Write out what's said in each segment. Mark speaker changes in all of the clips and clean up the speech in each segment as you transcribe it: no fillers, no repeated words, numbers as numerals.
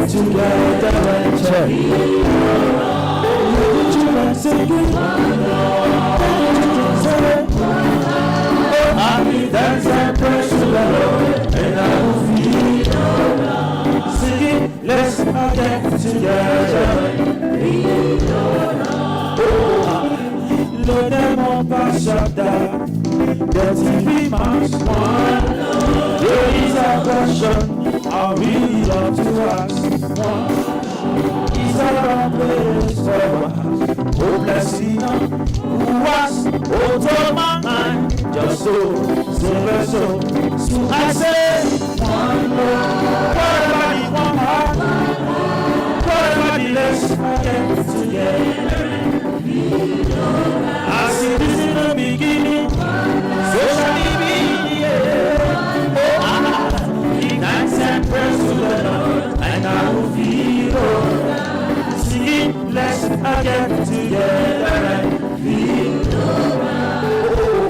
Speaker 1: together and check. The children singing. Happy dance and praise to the Lord, and I will feel singing. Let's all get together. Load them up and shut down. The TV must one. There is a question I really love to ask. One is our place for us. Oh, blessing who was oh, my mind. Just so, silver so. So I say, one Lord, everybody, one heart. Everybody, let's get together. I see this in the beginning, so shall it be in the end. Oh, dance and praise to the Lord, and I will feel alright. Singing, let's get together and feel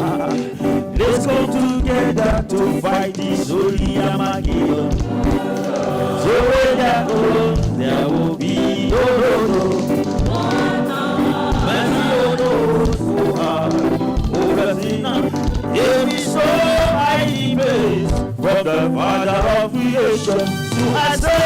Speaker 1: alright. Let's go together to fight this holy Armageddon. So when that goes, there will be no. There is so high praise from the Father of creation. So I say,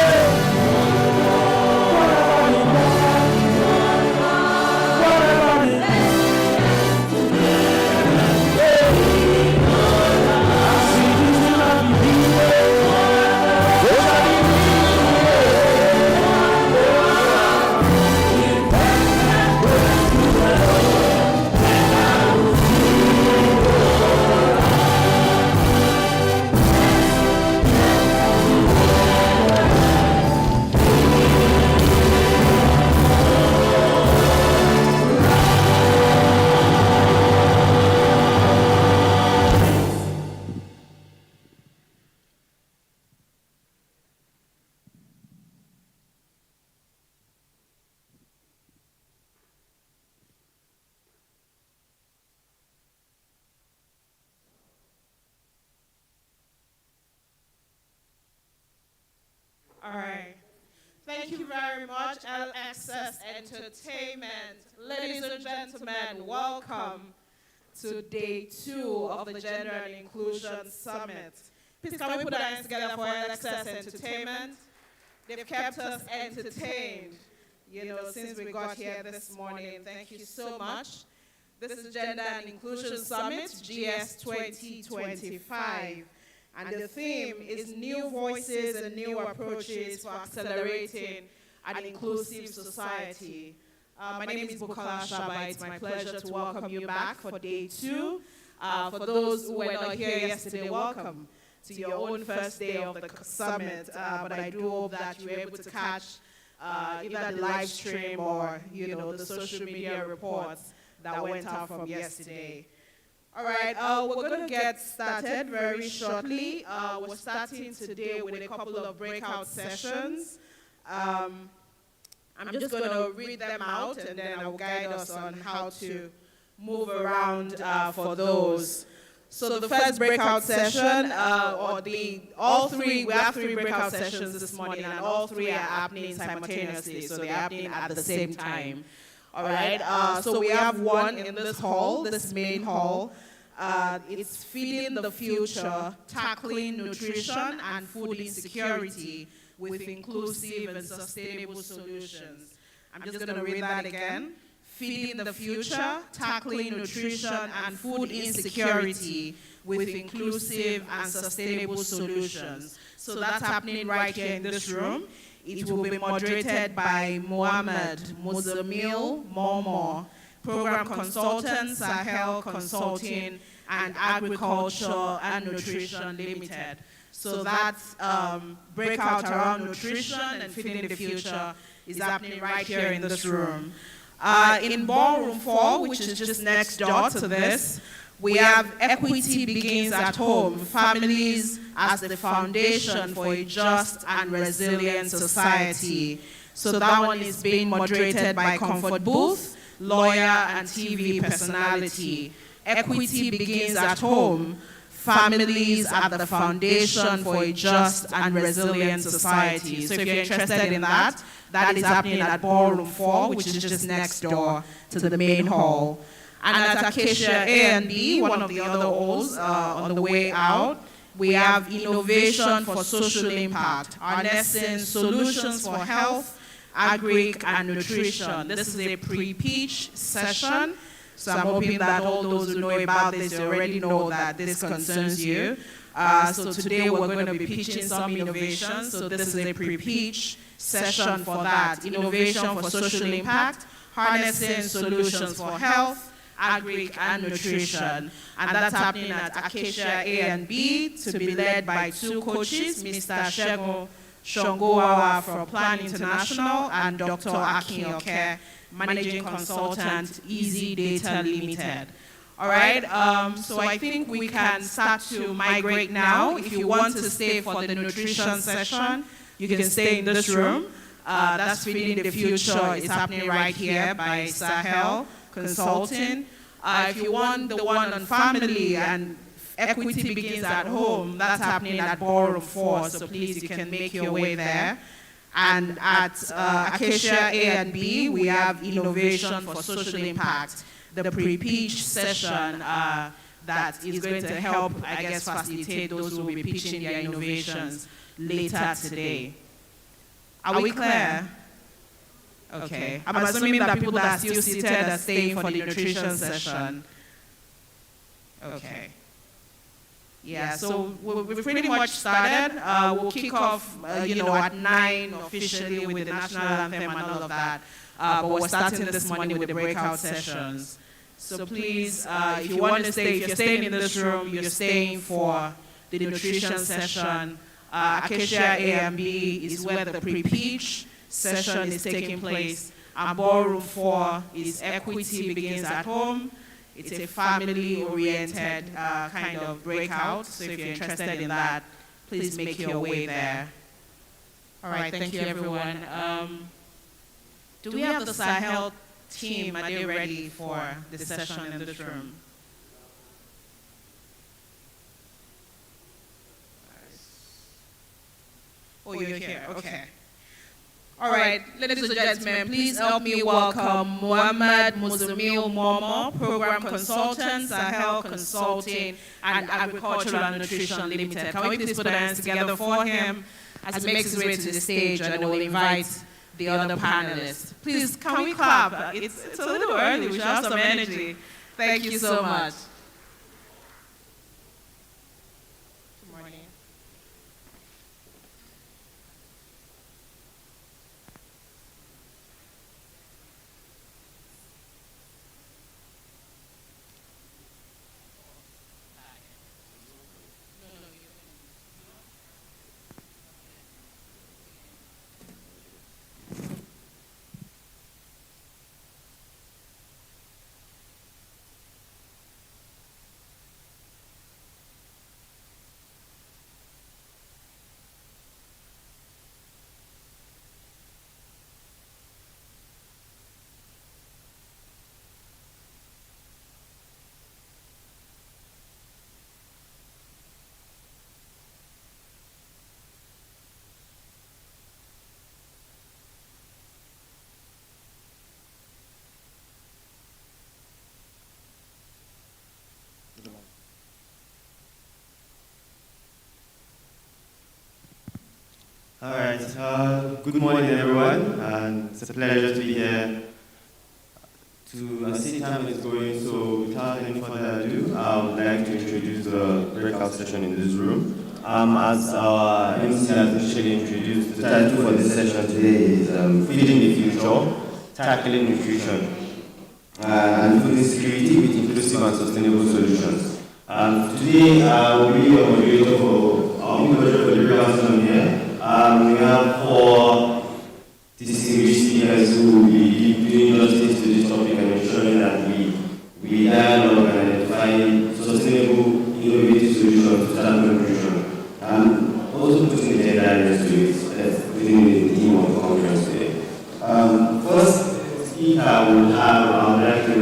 Speaker 2: all right. Thank you very much, LXS Entertainment. Ladies and gentlemen, welcome to day 2 of the Gender and Inclusion Summit. Please can we put our hands together for LXS Entertainment? They've kept us entertained, since we got here this morning. Thank you so much. This is Gender and Inclusion Summit, GS 2025. And the theme is new voices and new approaches for accelerating an inclusive society. My name is Bukola Shaba. It's my pleasure to welcome you back for day 2. For those who were not here yesterday, welcome to your own first day of the summit. But I do hope that you were able to catch either the live stream or the social media reports that went out from yesterday. All right, we're going to get started very shortly. We're starting today with a couple of breakout sessions. I'm just going to read them out, and then I'll guide us on how to move around for those. So the first breakout session, we have 3 breakout sessions this morning, and all 3 are happening simultaneously, so they're happening at the same time. All right, so we have one in this hall, this main hall. It's Feeding the Future, Tackling Nutrition and Food Insecurity with Inclusive and Sustainable Solutions. I'm just going to read that again. Feeding the Future, Tackling Nutrition and Food Insecurity with Inclusive and Sustainable Solutions. So that's happening right here in this room. It will be moderated by Mohammed Muzamil Momo, Program Consultant, Sahel Consulting, and Agriculture and Nutrition Limited. So that's breakout around nutrition and feeding the future is happening right here in this room. In Ballroom 4, which is just next door to this, we have Equity Begins at Home, Families as the Foundation for a Just and Resilient Society. So that one is being moderated by Comfort Booth, lawyer and TV personality. Equity Begins at Home, families at the foundation for a just and resilient society. So if you're interested in that, that is happening at Ballroom 4, which is just next door to the main hall. And at Acacia A and B, one of the other halls on the way out, we have Innovation for Social Impact, harnessing solutions for health, agric, and nutrition. This is a pre-pitch session. So I'm hoping that all those who know about this already know that this concerns you. So today we're going to be pitching some innovations. So this is a pre-pitch session for that. Innovation for social impact, harnessing solutions for health, agric, and nutrition. And that's happening at Acacia A and B to be led by two coaches, Mr. Shegun Shongoawa from Plan International and Dr. Akin Oke, Managing Consultant, Easy Data Limited. All right, so I think we can start to migrate now. If you want to stay for the nutrition session, you can stay in this room. That's Feeding the Future. It's happening right here by Sahel Consulting. If you want the one on family and equity begins at home, that's happening at Ballroom 4, so please, you can make your way there. And at Acacia A and B, we have Innovation for Social Impact, the pre-pitch session that is going to help, I guess, facilitate those who will be pitching their innovations later today. Are we clear? Okay. I'm assuming that people that are still seated are staying for the nutrition session. Okay. Yeah, so we've pretty much started. We'll kick off, at 9 officially with the national anthem and all of that. But we're starting this morning with the breakout sessions. So please, if you want to stay, if you're staying in this room, you're staying for the nutrition session. Acacia A and B is where the pre-pitch session is taking place. And Ballroom 4 is Equity Begins at Home. It's a family-oriented kind of breakout, so if you're interested in that, please make your way there. All right, thank you, everyone. Do we have the Sahel team? Are they ready for the session in this room? Oh, you're here, okay. All right, ladies and gentlemen, please help me welcome Muhammad Muzamil Momo, Program Consultant, Sahel Consulting, and Agricultural and Nutrition Limited. Can we please put our hands together for him as he makes his way to the stage, and we'll invite the other panelists. Please, can we clap? It's a little early, we should have some energy. Thank you so much.
Speaker 3: All right, good morning everyone, and it's a pleasure to be here. I see time is going, so without any further ado, I would like to introduce the breakout session in this room. As our MC has initially introduced, the title for this session today is Feeding the Future, Tackling Nutrition, and Food Insecurity with Inclusive and Sustainable Solutions. Today, I will be your moderator for the breakout session here. We have 4 distinguished speakers who will be doing justice to this topic and ensuring that we dialogue and identify sustainable, innovative solutions to tackle nutrition, and also putting the gender next to it within the theme of the conference today. First speaker will have our director of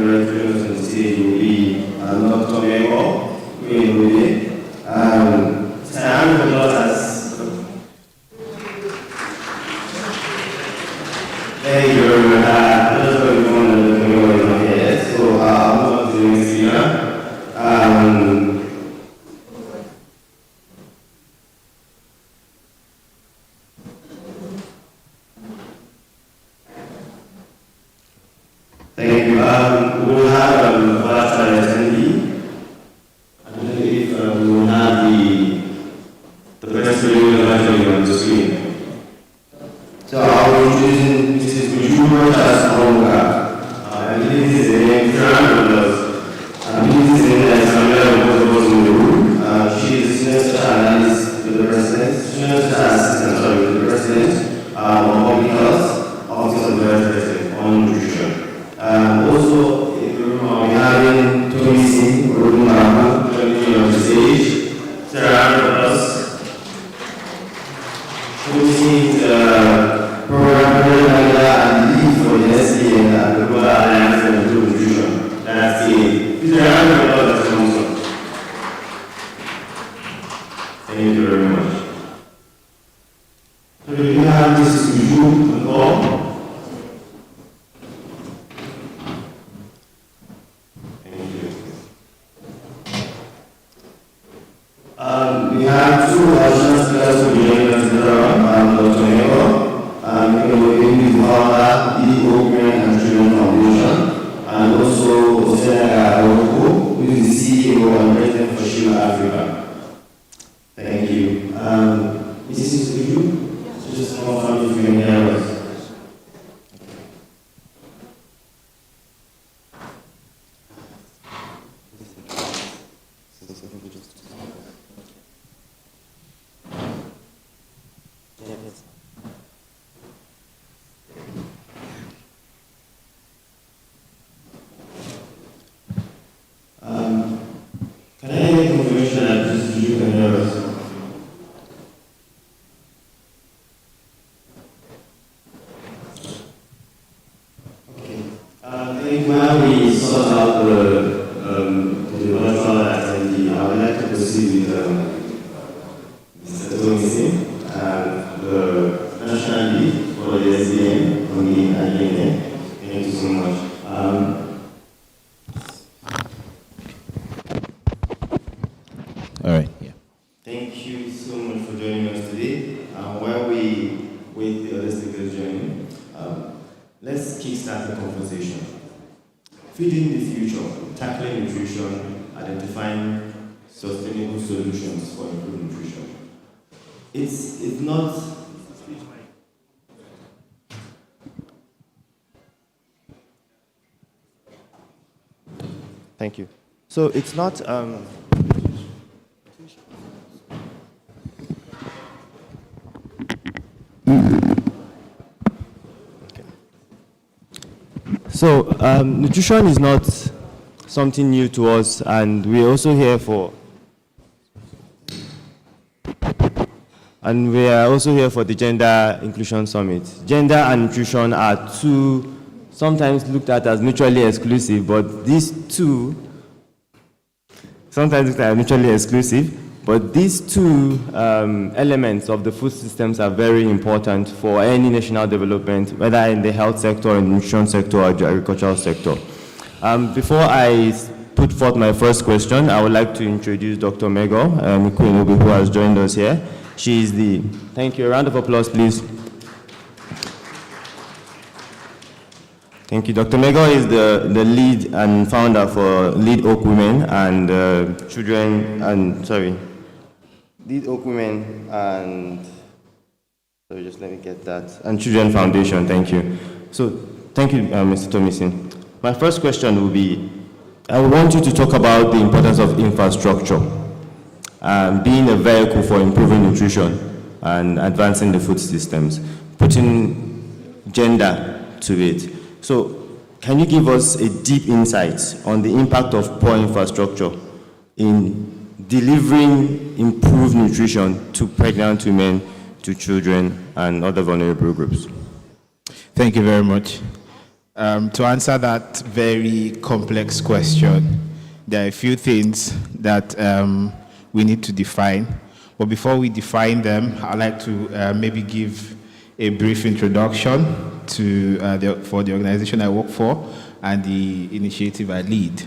Speaker 3: on the stage will be Dr. Mego Gwendolyn. Thank you very much. I just got informed that the committee is not here, so I'll move on to the next speaker. Thank you. We'll have a virtual attendee. I don't know if we will have the person doing the virtual on the screen. So I'll be introducing Mrs. Bujumo as Onga. I believe this is the name Trans. I believe this is the name that is familiar with most of us in the room. She is the senior special analyst to the president, senior special assistant, to the president of public health, office of the president on nutrition. Also, in the room, we having Tony Singh, Mabu, joining on the stage. Surrounded us. Tony Singh is program manager and lead for the SDA and the Global Alliance for Improved Nutrition. That's it. Please round of applause as well. Thank you very much. So we have Mrs. Buju on the call. We have two additional speakers who will be joining us later on, Dr. Nego, who is the founder, the Open and Children Foundation, and also Osenega Oroko, who is the CEO and President for Shiva Africa. Thank you. Mrs. Kuju, just confirm if you can hear us. Can I get confirmation that Mrs. Kuju can hear us? Okay. I think while we sort out the virtual attendee, I would like to proceed with Mr. Tony Singh, the national lead for the SDM on the INA. Thank you so much.
Speaker 1: All right, yeah.
Speaker 3: Thank you so much for joining us today. While we wait the other speakers joining, let's kickstart the conversation. Feeding the future, tackling nutrition, identifying sustainable solutions for improved nutrition. It's not. Thank you. So it's not. So, nutrition is not something new to us, and we're also here for, the Gender Inclusion Summit. Gender and nutrition are two, sometimes looked at as mutually exclusive, but these two, elements of the food systems are very important for any national development, whether in the health sector, in the nutrition sector, or the agricultural sector. Before I put forth my first question, I would like to introduce Dr. Mego Mikuinobu, who has joined us here. She is the, thank you, a round of applause, please. Thank you. Dr. Mego is the lead and founder for Lead Oak Women and Lead Oak Women and, just let me get that, and Children Foundation, thank you. So, thank you, Mr. Thomason. My first question will be, I want you to talk about the importance of infrastructure, being a vehicle for improving nutrition and advancing the food systems, putting gender to it. So, can you give us a deep insight on the impact of poor infrastructure in delivering improved nutrition to pregnant women, to children, and other vulnerable groups?
Speaker 1: Thank you very much. To answer that very complex question, there are a few things that we need to define. But before we define them, I'd like to maybe give
Speaker 4: a brief introduction for the organization I work for and the initiative I lead.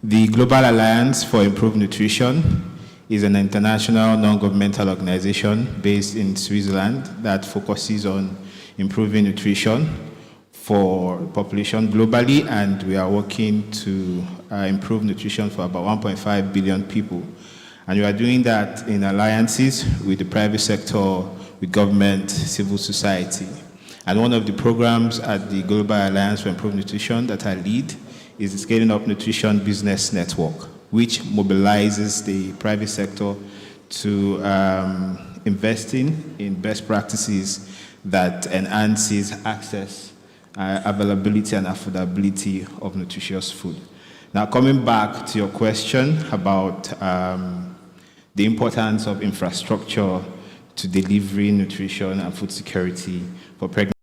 Speaker 4: The Global Alliance for Improved Nutrition is an international non-governmental organization based in Switzerland that focuses on improving nutrition for population globally, and we are working to improve nutrition for about 1.5 billion people. And we are doing that in alliances with the private sector, with government, civil society. And one of the programs at the Global Alliance for Improved Nutrition that I lead is the Scaling Up Nutrition Business Network, which mobilizes the private sector to investing in best practices that enhances access, availability, and affordability of nutritious food. Now, coming back to your question about the importance of infrastructure to delivering nutrition and food security for pregnant.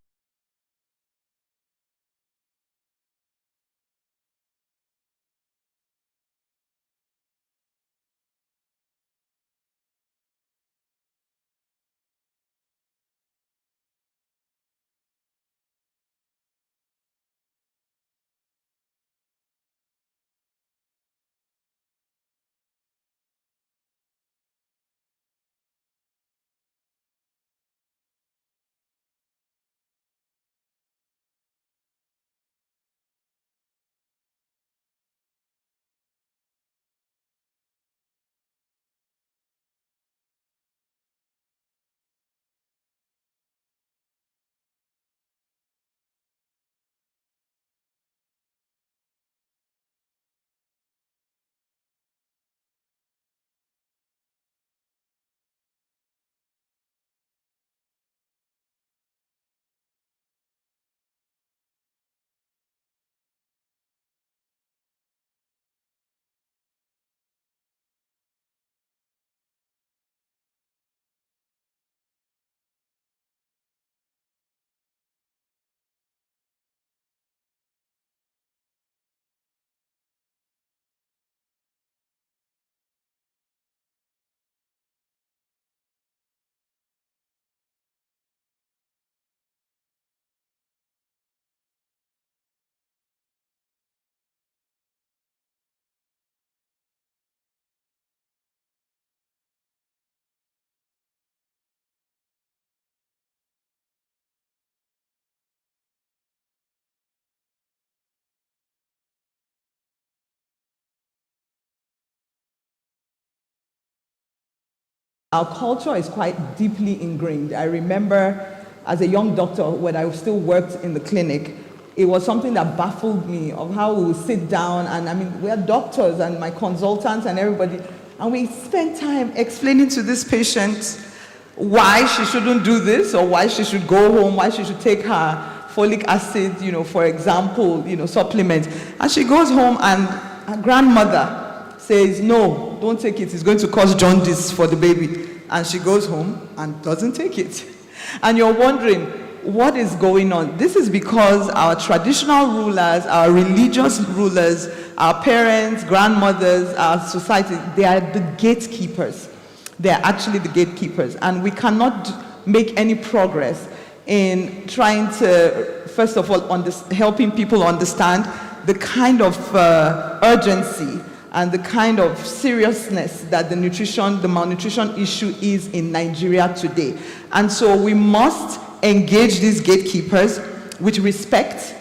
Speaker 5: Our culture is quite deeply ingrained. I remember as a young doctor, when I still worked in the clinic, it was something that baffled me of how we would sit down, and I mean, we are doctors and my consultants and everybody, and we spent time explaining to this patient why she shouldn't do this, or why she should go home, why she should take her folic acid, for example, supplement. And she goes home and her grandmother says, no, don't take it, it's going to cause jaundice for the baby. And she goes home and doesn't take it. And you're wondering, what is going on? This is because our traditional rulers, our religious rulers, our parents, grandmothers, our society, they are the gatekeepers. They are actually the gatekeepers. And we cannot make any progress in trying to, first of all, helping people understand the kind of urgency and the kind of seriousness that the malnutrition issue is in Nigeria today. And so we must engage these gatekeepers with respect.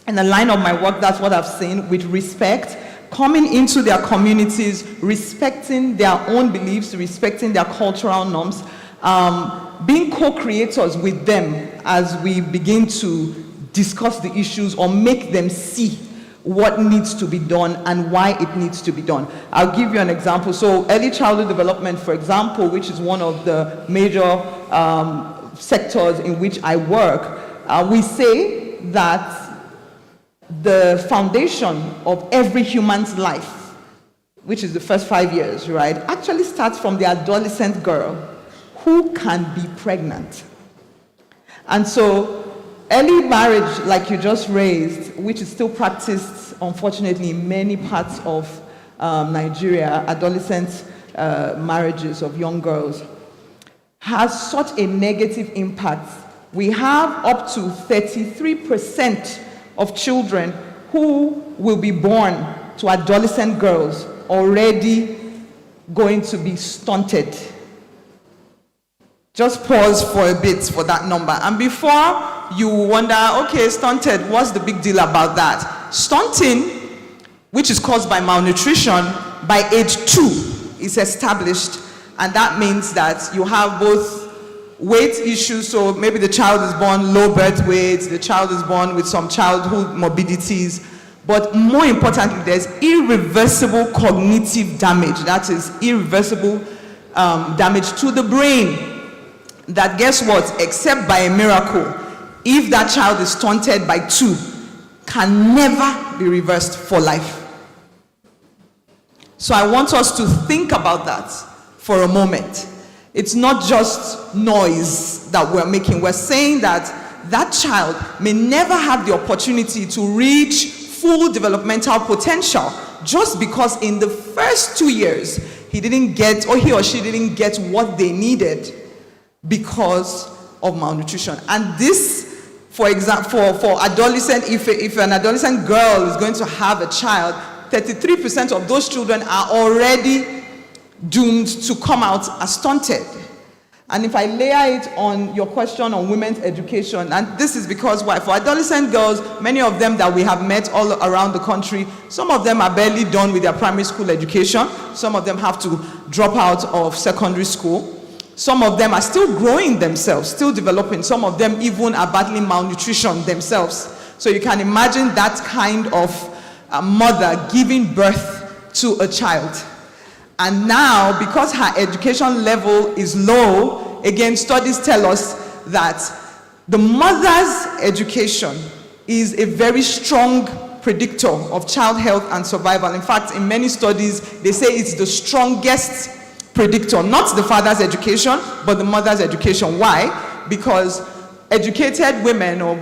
Speaker 5: In the line of my work, that's what I've seen, with respect, coming into their communities, respecting their own beliefs, respecting their cultural norms, being co-creators with them as we begin to discuss the issues or make them see what needs to be done and why it needs to be done. I'll give you an example. So early childhood development, for example, which is one of the major sectors in which I work, we say that the foundation of every human's life, which is the first 5 years, right, actually starts from the adolescent girl who can be pregnant. And so early marriage, like you just raised, which is still practiced, unfortunately, in many parts of Nigeria, adolescent marriages of young girls, has such a negative impact we have up to 33% of children who will be born to adolescent girls already going to be stunted. Just pause for a bit for that number. And before you wonder, okay, stunted, what's the big deal about that? Stunting, which is caused by malnutrition, by age 2 is established. And that means that you have both weight issues, so maybe the child is born low birth weight, the child is born with some childhood morbidities, but more importantly, there's irreversible cognitive damage. That is irreversible damage to the brain. That, guess what, except by a miracle, if that child is stunted by 2, can never be reversed for life. So I want us to think about that for a moment. It's not just noise that we're making. We're saying that that child may never have the opportunity to reach full developmental potential just because in the first 2 years he didn't get, or he or she didn't get what they needed because of malnutrition. And this, for example, for adolescent, if an adolescent girl is going to have a child, 33% of those children are already doomed to come out as stunted. And if I layer it on your question on women's education, and this is because why? For adolescent girls, many of them that we have met all around the country, some of them are barely done with their primary school education. Some of them have to drop out of secondary school. Some of them are still growing themselves, still developing. Some of them even are battling malnutrition themselves. So you can imagine that kind of a mother giving birth to a child. And now, because her education level is low, again, studies tell us that the mother's education is a very strong predictor of child health and survival. In fact, in many studies, they say it's the strongest predictor, not the father's education, but the mother's education. Why? Because educated women, or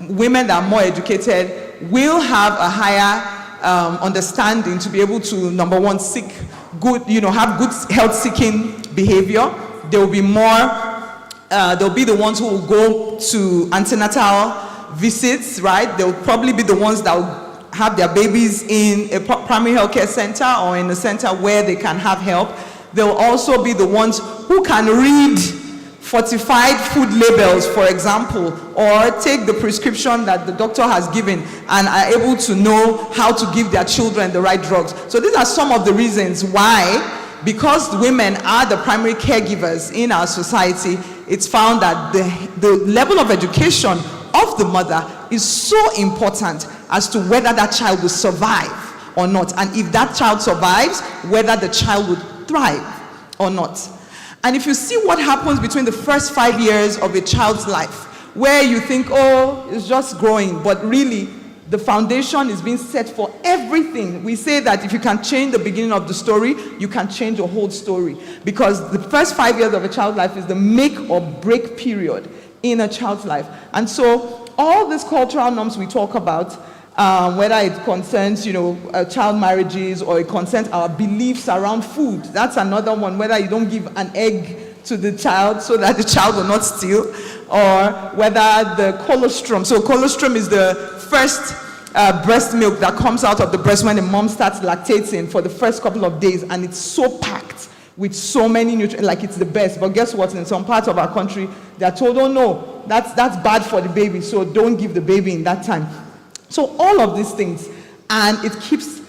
Speaker 5: women that are more educated, will have a higher understanding to be able to, number one, seek good, have good health-seeking behavior. They will be more, they'll be the ones who will go to antenatal visits, right? They'll probably be the ones that will have their babies in a primary healthcare center or in a center where they can have help. They'll also be the ones who can read fortified food labels, for example, or take the prescription that the doctor has given and are able to know how to give their children the right drugs. So these are some of the reasons why, because women are the primary caregivers in our society, it's found that the level of education of the mother is so important as to whether that child will survive or not. And if that child survives, whether the child would thrive or not. And if you see what happens between the first 5 years of a child's life, where you think, oh, it's just growing, but really the foundation is being set for everything. We say that if you can change the beginning of the story, you can change a whole story. Because the first 5 years of a child's life is the make or break period in a child's life. And all these cultural norms we talk about, whether it concerns, child marriages, or it concerns our beliefs around food. That's another one, whether you don't give an egg to the child so that the child will not steal, or whether the colostrum. So colostrum is the first breast milk that comes out of the breast when the mom starts lactating for the first couple of days, and it's so packed with so many nutrients, like it's the best. But guess what? In some parts of our country, they're told, oh no, that's bad for the baby, so don't give the baby in that time. So all of these things, and it keeps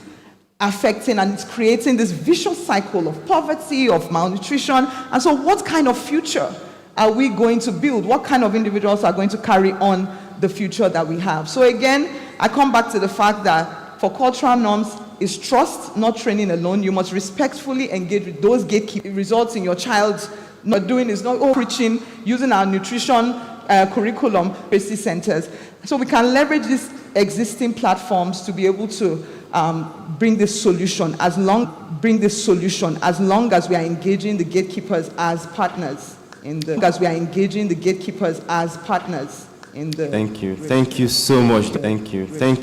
Speaker 5: affecting, and it's creating this vicious cycle of poverty, of malnutrition. And so what kind of future are we going to build? What kind of individuals are going to carry on the future that we have? So again, I come back to the fact that for cultural norms, is trust, not training alone. You must respectfully engage with those gatekeepers. It results in your child not doing is not preaching, using our nutrition curriculum, basic centers. So we can leverage these existing platforms to be able to bring this solution as long as we are engaging the gatekeepers as partners Thank
Speaker 3: you so much. Thank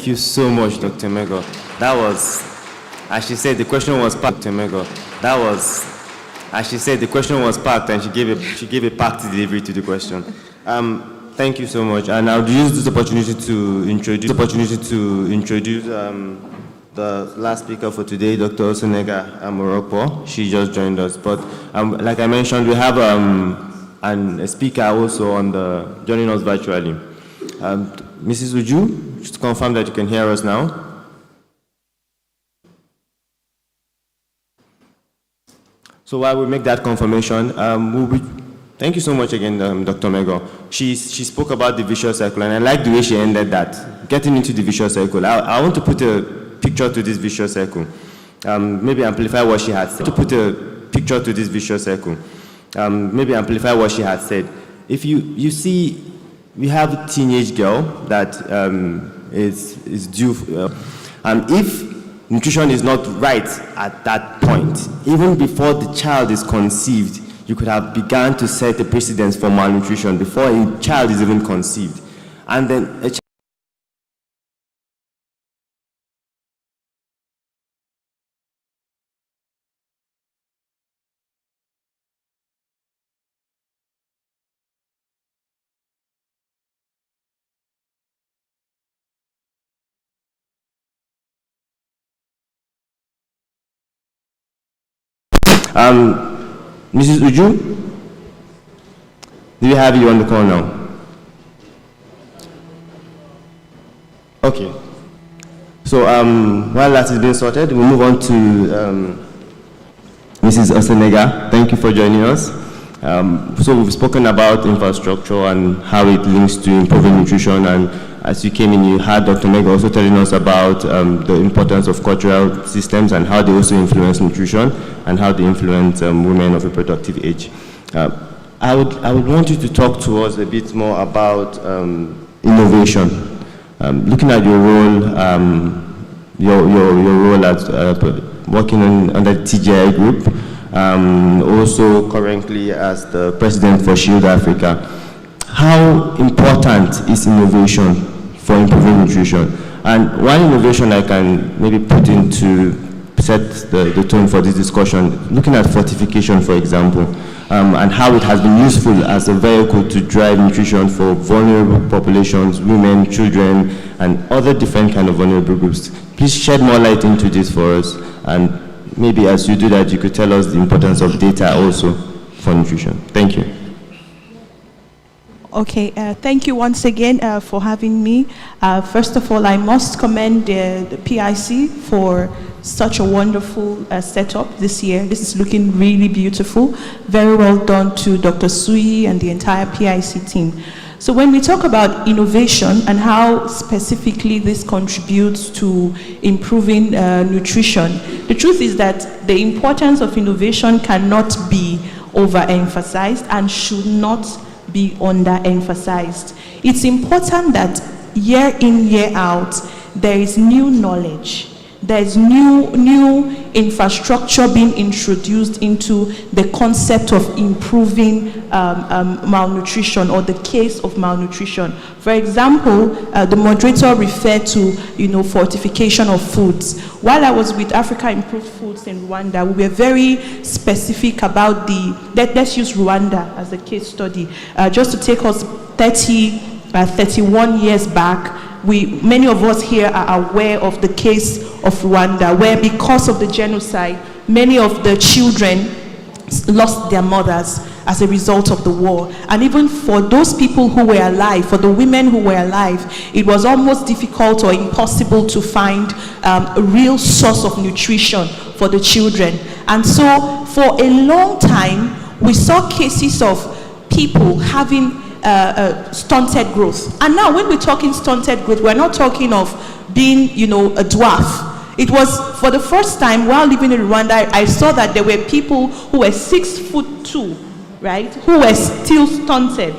Speaker 3: you so much, Dr. Mego. That was, as she said, the question was packed, Dr. Mego. That was, as she said, the question was packed, and she gave a packed delivery to the question. Thank you so much. And I'll use this opportunity to introduce the last speaker for today, Dr. Osunega Morokpo. She just joined us. But like I mentioned, we have a speaker also joining us virtually. Mrs. Uju, just confirm that you can hear us now. So while we make that confirmation, thank you so much again, Dr. Mego. She spoke about the vicious circle, and I like the way she ended that, getting into the vicious circle. I want to put a picture to this vicious circle. Maybe amplify what she had said. Maybe amplify what she had said. If you see, we have a teenage girl that is due, and if nutrition is not right at that point, even before the child is conceived, you could have begun to set a precedence for malnutrition before a child is even conceived. And then a child Mrs. Uju, do we have you on the call now? Okay. So while that is being sorted, we'll move on to Mrs. Osunega. Thank you for joining us. So we've spoken about infrastructure and how it links to improving nutrition, and as you came in, you had Dr. Meg also telling us about the importance of cultural systems and how they also influence nutrition and how they influence women of reproductive age. I would want you to talk to us a bit more about innovation. Looking at your role, your role as working under the TGI group, also currently as the president for Shield Africa. How important is innovation for improving nutrition? And one innovation I can maybe put into set the tone for this discussion, looking at fortification, for example, and how it has been useful as a vehicle to drive nutrition for vulnerable populations, women, children, and other different kind of vulnerable groups. Please shed more light into this for us, and maybe as you do that, you could tell us the importance of data also for nutrition. Thank you.
Speaker 6: Okay, thank you once again for having me. First of all, I must commend the PIC for such a wonderful setup this year. This is looking really beautiful. Very well done to Dr. Sui and the entire PIC team. So when we talk about innovation and how specifically this contributes to improving nutrition, the truth is that the importance of innovation cannot be overemphasized and should not be underemphasized. It's important that year in, year out, there is new knowledge. There's new infrastructure being introduced into the concept of improving malnutrition or the case of malnutrition. For example, the moderator referred to, fortification of foods. While I was with Africa Improved Foods in Rwanda, we were very specific about let's use Rwanda as a case study. Just to take us 31 years back, many of us here are aware of the case of Rwanda, where because of the genocide, many of the children lost their mothers as a result of the war. And even for those people who were alive, for the women who were alive, it was almost difficult or impossible to find a real source of nutrition for the children. And so for a long time, we saw cases of people having stunted growth. And now when we're talking stunted growth, we're not talking of being, a dwarf. It was for the first time while living in Rwanda, I saw that there were people who were 6'2", right, who were still stunted.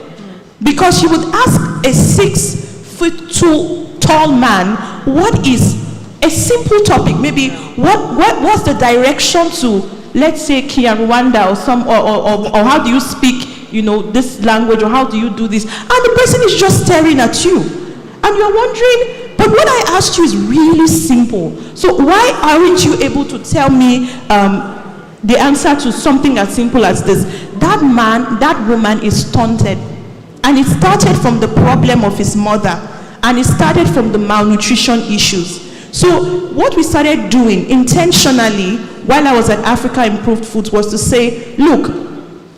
Speaker 6: Because you would ask a 6'2" tall man, what is a simple topic? Maybe what's the direction to, let's say, Kinyarwanda or how do you speak this language, or how do you do this? And the person is just staring at you. And you're wondering, but what I asked you is really simple. So why aren't you able to tell me the answer to something as simple as this? That man, that woman is stunted. And it started from the problem of his mother, and it started from the malnutrition issues. So what we started doing intentionally while I was at Africa Improved Foods was to say, look,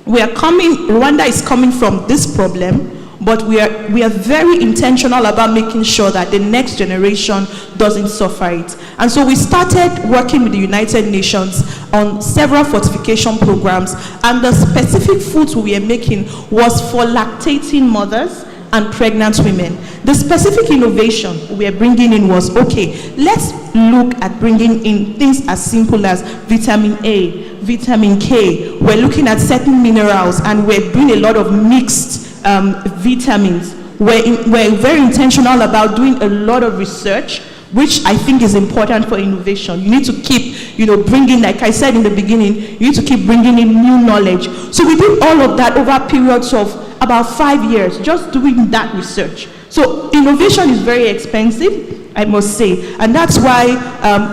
Speaker 6: Rwanda is coming from this problem, but we are very intentional about making sure that the next generation doesn't suffer it. And so we started working with the United Nations on several fortification programs, and the specific foods we were making was for lactating mothers and pregnant women. The specific innovation we are bringing in was, okay, let's look at bringing in things as simple as vitamin A, vitamin K. We're looking at certain minerals, and we're doing a lot of mixed vitamins. We're very intentional about doing a lot of research, which I think is important for innovation. You need to keep, bringing, like I said in the beginning, you need to keep bringing in new knowledge. So we did all of that over periods of about 5 years, just doing that research. So innovation is very expensive, I must say, and that's why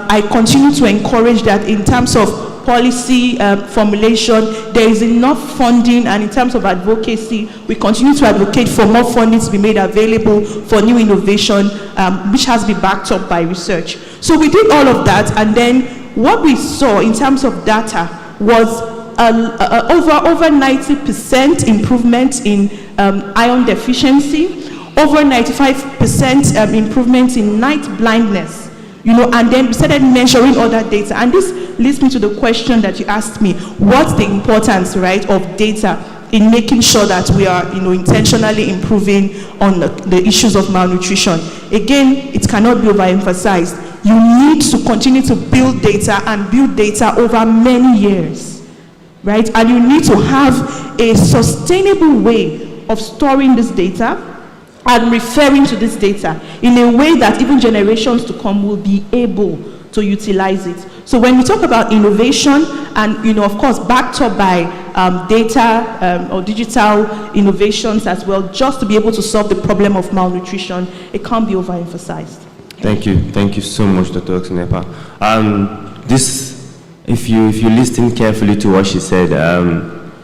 Speaker 6: I continue to encourage that in terms of policy formulation, there is enough funding, and in terms of advocacy, we continue to advocate for more funding to be made available for new innovation, which has been backed up by research. So we did all of that, and then what we saw in terms of data was over 90% improvement in iron deficiency, over 95% improvement in night blindness. And then we started measuring other data. And this leads me to the question that you asked me, what's the importance, right, of data in making sure that we are, intentionally improving on the issues of malnutrition? Again, it cannot be overemphasized. You need to continue to build data and build data over many years, right? And you need to have a sustainable way of storing this data and referring to this data in a way that even generations to come will be able to utilize it. So when we talk about innovation and, of course, backed up by data or digital innovations as well, just to be able to solve the problem of malnutrition, it can't be overemphasized.
Speaker 3: Thank you so much, Dr. Oxenepa. If you listen carefully to what she said,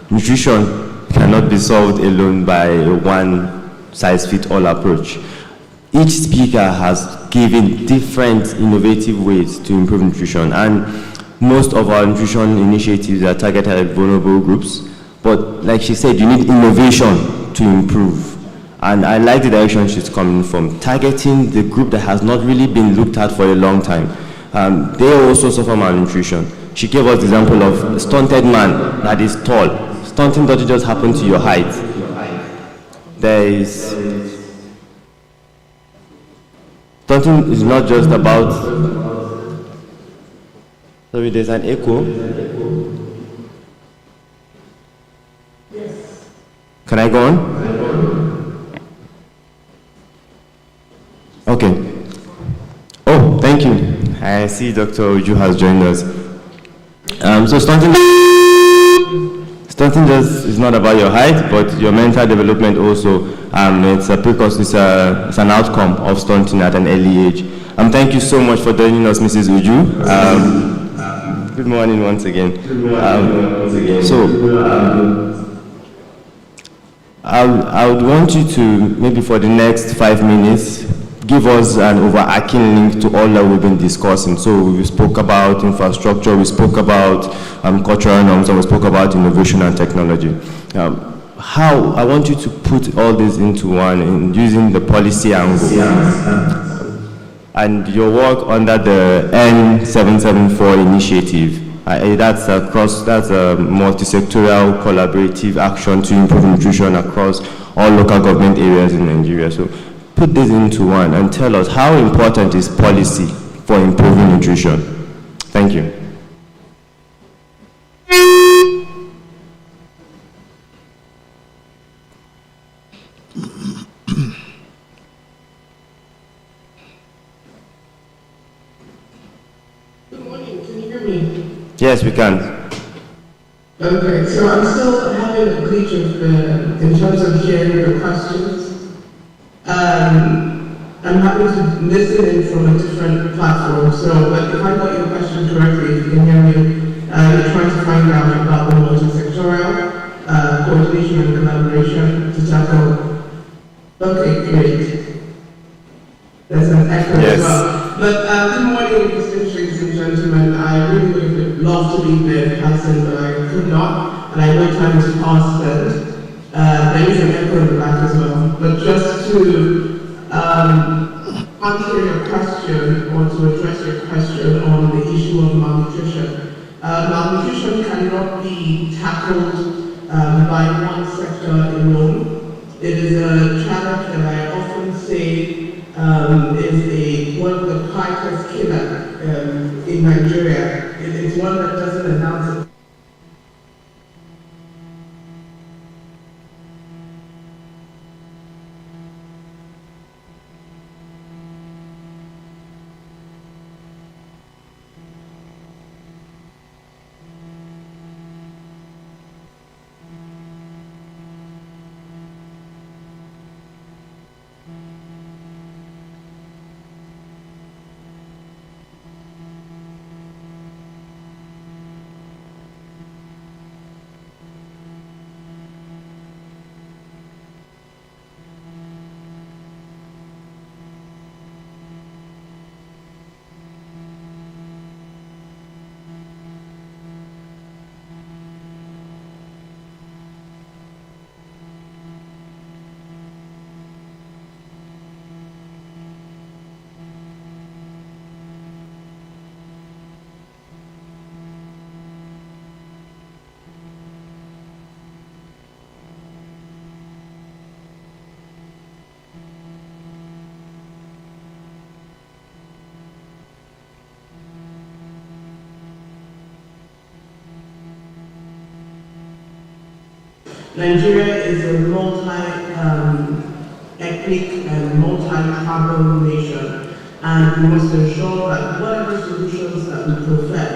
Speaker 3: nutrition cannot be solved alone by one size-fits-all approach. Each speaker has given different innovative ways to improve nutrition, and most of our nutrition initiatives are targeted at vulnerable groups, but like she said, you need innovation to improve. And I like the direction she's coming from, targeting the group that has not really been looked at for a long time. They also suffer malnutrition. She gave us the example of a stunted man that is tall. Stunting doesn't just happen to your height. Stunting is not just about, sorry, there's an echo. Can I go on? Okay. Oh, thank you. I see Dr. Uju has joined us. So stunting is not about your height, but your mental development also. It's an outcome of stunting at an early age. Thank you so much for joining us, Mrs. Uju. Good morning once again. I would want you to, maybe for the next 5 minutes, give us an overarching link to all that we've been discussing. So we spoke about infrastructure, we spoke about cultural norms, and we spoke about innovation and technology. I want you to put all this into one, in using the policy angle. And your work under the N774 initiative, that's a multi-sectoral collaborative action to improve nutrition across all local government areas in Nigeria. So put this into one and tell us how important is policy for improving nutrition. Thank you.
Speaker 7: Good morning, can you hear me?
Speaker 3: Yes, we can.
Speaker 7: Okay, so I'm still having a glitch in terms of hearing the questions. I'm happy to listen in from a different platform, but if I got your question correctly, if you can hear me, you're trying to find out about the multi-sectoral coordination and collaboration to tackle Okay, great. There's an echo as well. But good morning, distinguished ladies and gentlemen. I really would love to be there in person, but I could not, and I know time is past spent. There is an echo in the back as well. But just to answer your question, or to address your question on the issue of malnutrition. Malnutrition cannot be tackled by one sector alone. It is a challenge that I often say is one of the quietest killer in Nigeria. It's one that doesn't announce it. Nigeria is a multi-ethnic and multi-tribal nation, and we must ensure that whatever solutions that we prefer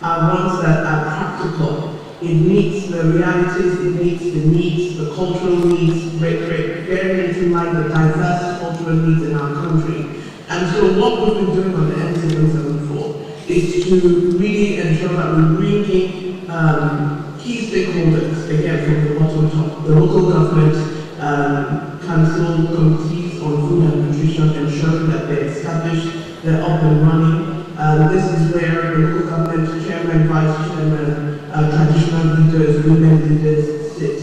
Speaker 7: are ones that are practical. It meets the realities, it meets the needs, the cultural needs, bearing into mind the diverse cultural needs in our country. And so what we've been doing on the N774 is to really ensure that we bring in key stakeholders, again from the bottom top, the local government, council committees on food and nutrition, ensuring that they're established, they're up and running. This is where the local government chairman, vice chairman, traditional leaders, women leaders sit.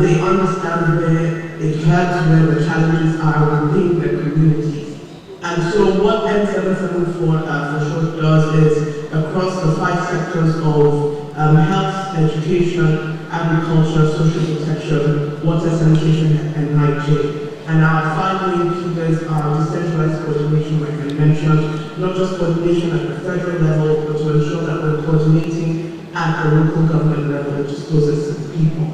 Speaker 7: They understand where it hurts, where the challenges are within their communities. And so what N774 for short does is across the 5 sectors of health, education, agriculture, social protection, water, sanitation, and hygiene. And our 5 main pillars are decentralized coordination, like I mentioned, not just coordination at the federal level, but to ensure that we're coordinating at the local government level, which is closest to the people.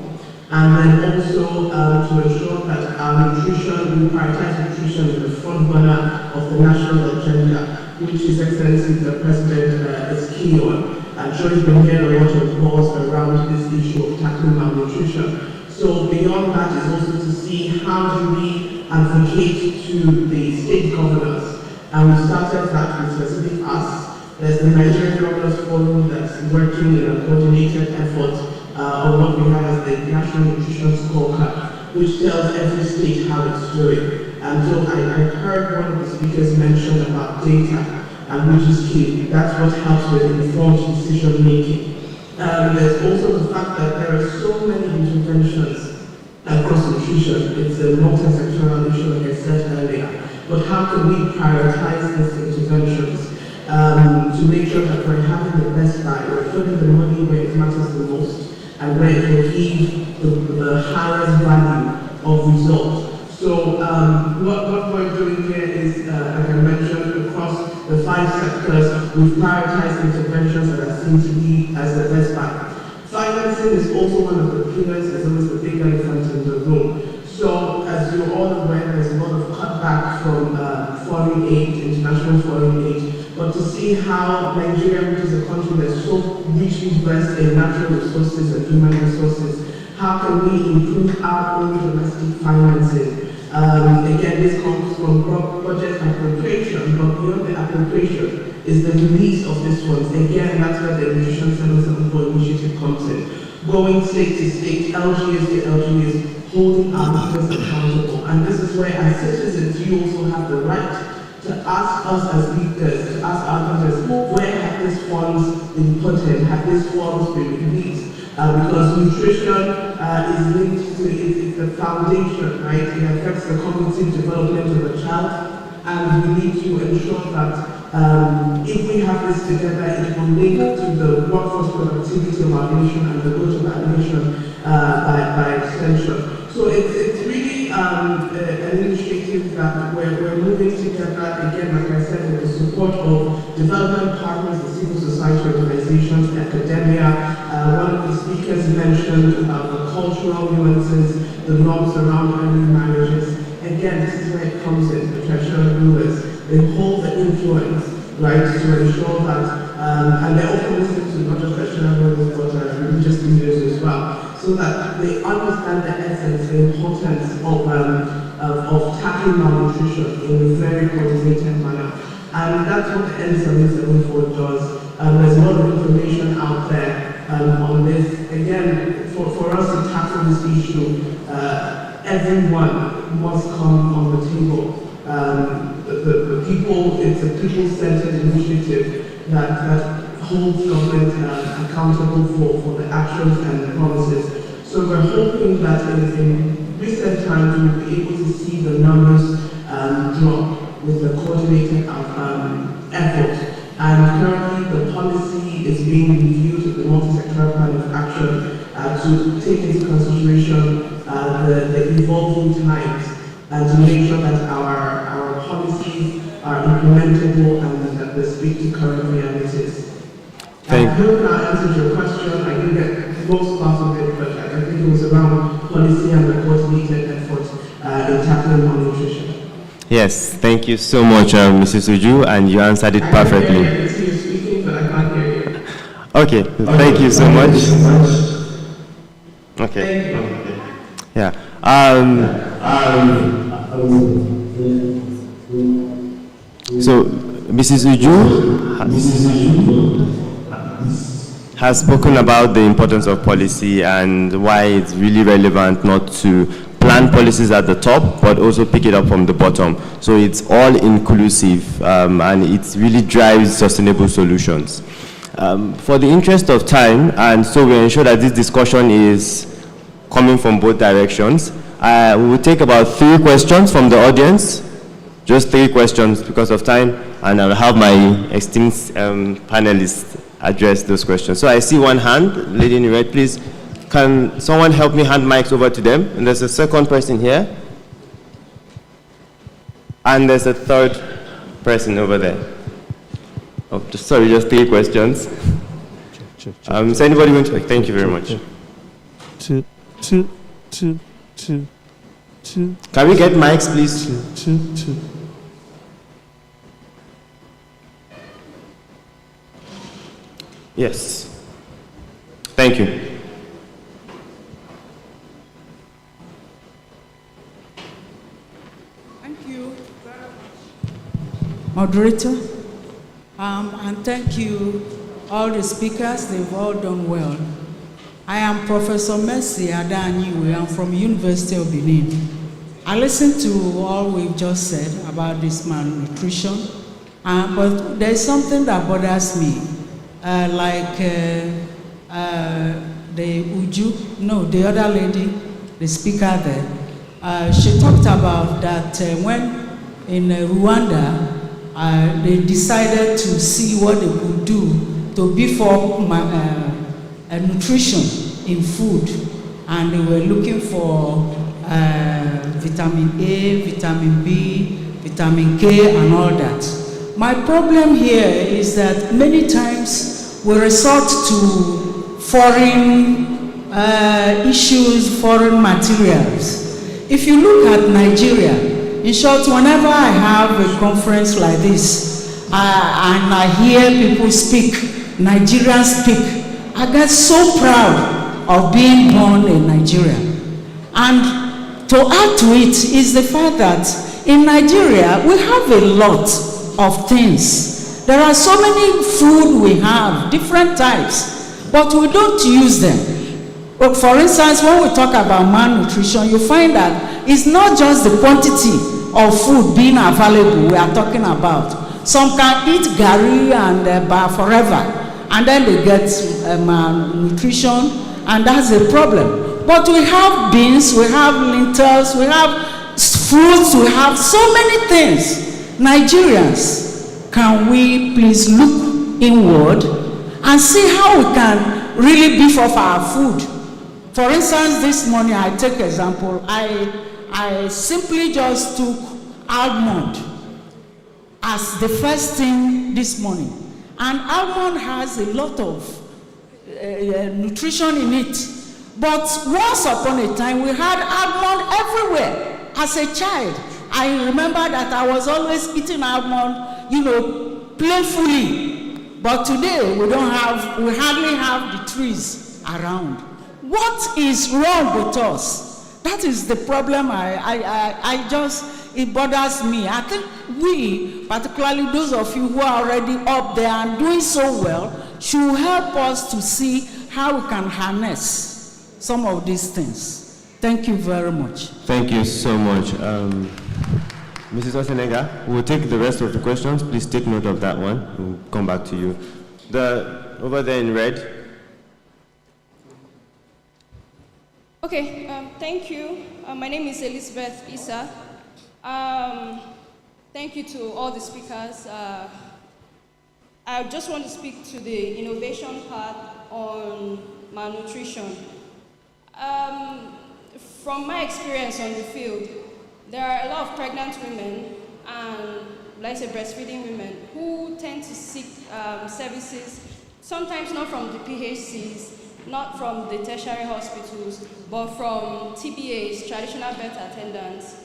Speaker 7: And then also to ensure that our nutrition, we prioritize nutrition in the front burner of the national agenda, which His Excellency the President is key on. I'm sure you've been hearing a lot of calls around this issue of tackling malnutrition. So beyond that is also to see how do we advocate to the state governors. And we started that with specific asks. There's the Nigerian Governors Forum that's working in a coordinated effort on what we have as the National Nutrition Scorecard, which tells every state how it's doing. And so I heard one of the speakers mention about data, and which is key. That's what helps with informed decision making. There's also the fact that there are so many interventions across nutrition. It's a multi-sectoral issue, like I said earlier. But how can we prioritize these interventions to make sure that we're having the best buy, we're putting the money where it matters the most, and where it will give the highest value of results. So what we're doing here is, like I mentioned, across the 5 sectors, we've prioritized interventions that are seen to be as the best buy. Financing is also one of the pillars, as well as the big elephant in the room. So, as you're all aware, there's a lot of cutback from foreign aid, international foreign aid, but to see how Nigeria, which is a country that's so richly versed in natural resources and human resources, how can we improve our own domestic financing? Again, this comes from budget appropriation, but beyond the appropriation is the release of these funds. Again, that's where the Nutrition 774 initiative comes in. Going state to state, LGS to LGS, holding our leaders accountable. And this is where, as citizens, you also have the right to ask us as leaders, to ask our leaders, where have these funds been put in? Have these funds been released? Because nutrition is linked to, it's the foundation, right? It affects the cognitive development of a child, and we need to ensure that if we have this together, it will link to the workforce productivity of our nation and the growth of our nation by extension. So it's really an initiative that we're moving together, again, like I said, with the support of development partners, the civil society organizations, academia. One of the speakers mentioned about the cultural nuances, the norms around early marriages. Again, this is where it comes in, the traditional rulers. They hold the influence, right, to ensure that, and they're often listening to not just traditional rulers, but religious leaders as well, so that they understand the essence, the importance of tackling malnutrition in a very coordinated manner. And that's what the N774 does. There's a lot of information out there on this. Again, for us to tackle this issue, everyone must come on the table. The people, it's a people-centered initiative that holds government accountable for the actions and the promises. So we're hoping that in recent times we'll be able to see the numbers drop with the coordinated effort. And currently the policy is being reviewed with the multi-sectoral plan of action to take into consideration the evolving times and to make sure that our policies are implementable and that they speak to current realities. I hope that answers your question. I didn't get most parts of it, but I think it was around policy and the coordinated effort in tackling malnutrition.
Speaker 3: Yes, thank you so much, Mrs. Uju, and you answered it perfectly.
Speaker 7: I can see you speaking, but I can't hear you.
Speaker 3: Okay, thank you so much. Okay. Yeah. So, Mrs. Uju has spoken about the importance of policy and why it's really relevant not to plan policies at the top, but also pick it up from the bottom. So it's all inclusive and it really drives sustainable solutions. For the interest of time, and so we ensure that this discussion is coming from both directions, we will take about 3 questions from the audience, just 3 questions because of time, and I'll have my esteemed panelists address those questions. So I see one hand, lady in red, please. Can someone help me hand mics over to them? And there's a second person here. And there's a third person over there. Oh, sorry, just 3 questions. Is anybody going to? Thank you very much.
Speaker 1: Two.
Speaker 3: Can we get mics, please?
Speaker 1: Two.
Speaker 3: Yes. Thank you.
Speaker 8: Thank you very much, moderator, and thank you all the speakers. They've all done well. I am Professor Mercy Adanyiwe. I'm from University of Benin. I listened to all we've just said about this malnutrition, but there's something that bothers me. The other lady, the speaker there, she talked about that when in Rwanda, they decided to see what they could do to beef up nutrition in food, and they were looking for vitamin A, vitamin B, vitamin K, and all that. My problem here is that many times we resort to foreign issues, foreign materials. If you look at Nigeria, in short, whenever I have a conference like this and I hear people speak, Nigerians speak, I get so proud of being born in Nigeria. And to add to it is the fact that in Nigeria, we have a lot of things. There are so many food we have, different types, but we don't use them. For instance, when we talk about malnutrition, you find that it's not just the quantity of food being available we are talking about. Some can eat gari and bar forever, and then they get malnutrition, and that's a problem. But we have beans, we have lentils, we have fruits, we have so many things. Nigerians, can we please look inward and see how we can really beef up our food? For instance, this morning, I take example, I simply just took almond as the first thing this morning. And almond has a lot of nutrition in it. But once upon a time, we had almond everywhere. As a child, I remember that I was always eating almond, playfully. But today, we hardly have the trees around. What is wrong with us? That is the problem. It bothers me. I think we, particularly those of you who are already up there and doing so well, should help us to see how we can harness some of these things. Thank you very much.
Speaker 3: Thank you so much. Mrs. Osenega, we'll take the rest of the questions. Please take note of that one. We'll come back to you. Over there in red.
Speaker 9: Okay, thank you. My name is Elizabeth Issa. Thank you to all the speakers. I just want to speak to the innovation part on malnutrition. From my experience on the field, there are a lot of pregnant women and, let's say, breastfeeding women who tend to seek services, sometimes not from the PHCs, not from the tertiary hospitals, but from TBAs, traditional birth attendants.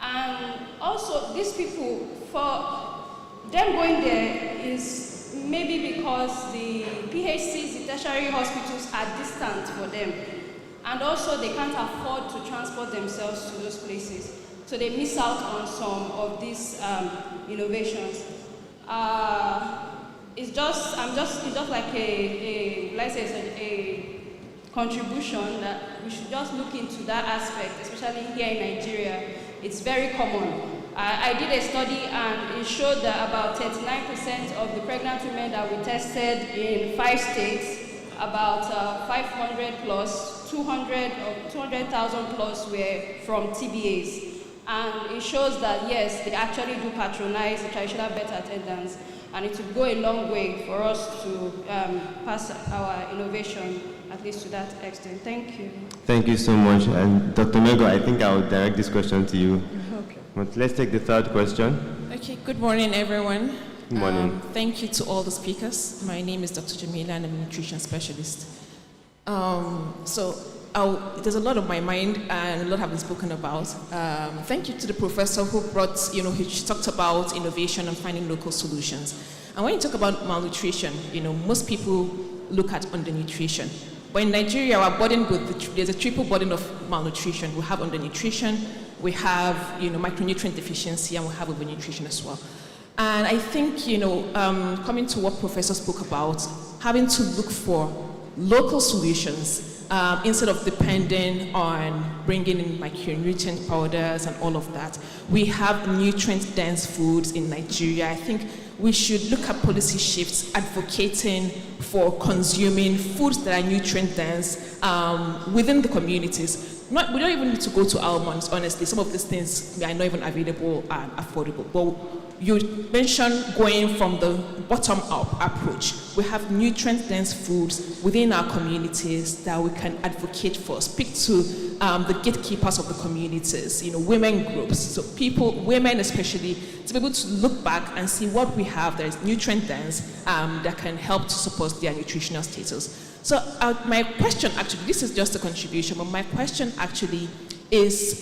Speaker 9: And also, these people, for them going there is maybe because the PHCs, the tertiary hospitals are distant for them. And also, they can't afford to transport themselves to those places. So they miss out on some of these innovations. It's just like let's say a contribution that we should just look into that aspect, especially here in Nigeria. It's very common. I did a study and it showed that about 39% of the pregnant women that we tested in 5 states, about 500 plus, 200,000 plus were from TBAs. And it shows that, yes, they actually do patronize the traditional birth attendants, and it will go a long way for us to pass our innovation, at least to that extent. Thank you.
Speaker 3: Thank you so much. And Dr. Mego, I think I will direct this question to you.
Speaker 2: Okay.
Speaker 3: But let's take the third question.
Speaker 10: Okay, good morning, everyone.
Speaker 3: Good morning.
Speaker 10: Thank you to all the speakers. My name is Dr. Jamila, and I'm a nutrition specialist. There's a lot on my mind, and a lot have been spoken about. Thank you to the professor who brought, he talked about innovation and finding local solutions. And when you talk about malnutrition, most people look at undernutrition. But in Nigeria, we're burdened with, there's a triple burden of malnutrition. We have undernutrition, we have, micronutrient deficiency, and we have overnutrition as well. And I think, coming to what Professor spoke about, having to look for local solutions instead of depending on bringing in micronutrient powders and all of that. We have nutrient-dense foods in Nigeria. I think we should look at policy shifts advocating for consuming foods that are nutrient-dense within the communities. We don't even need to go to almonds, honestly. Some of these things are not even available and affordable. But you mentioned going from the bottom-up approach. We have nutrient-dense foods within our communities that we can advocate for. Speak to the gatekeepers of the communities, women groups, so women especially, to be able to look back and see what we have that is nutrient-dense that can help to support their nutritional status. So my question actually, this is just a contribution, but my question actually is,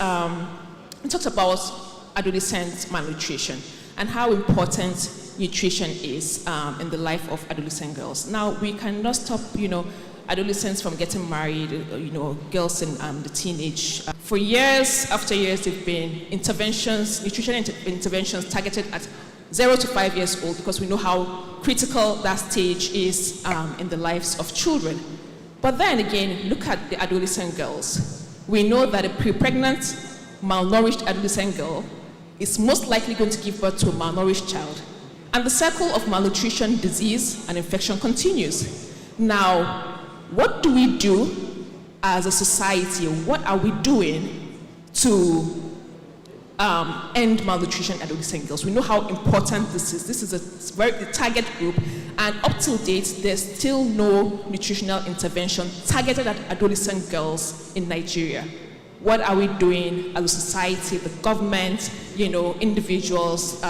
Speaker 10: we talked about adolescent malnutrition and how important nutrition is in the life of adolescent girls. Now, we cannot stop, adolescents from getting married, girls in the teenage. For years after years, there have been interventions, nutrition interventions targeted at 0 to 5 years old, because we know how critical that stage is in the lives of children. But then again, look at the adolescent girls. We know that a pre-pregnant, malnourished adolescent girl is most likely going to give birth to a malnourished child. And the circle of malnutrition, disease, and infection continues. Now, what do we do as a society? What are we doing to end malnutrition in adolescent girls? We know how important this is. This is a very target group, and up till date, there's still no nutritional intervention targeted at adolescent girls in Nigeria. What are we doing as a society, the government, individuals,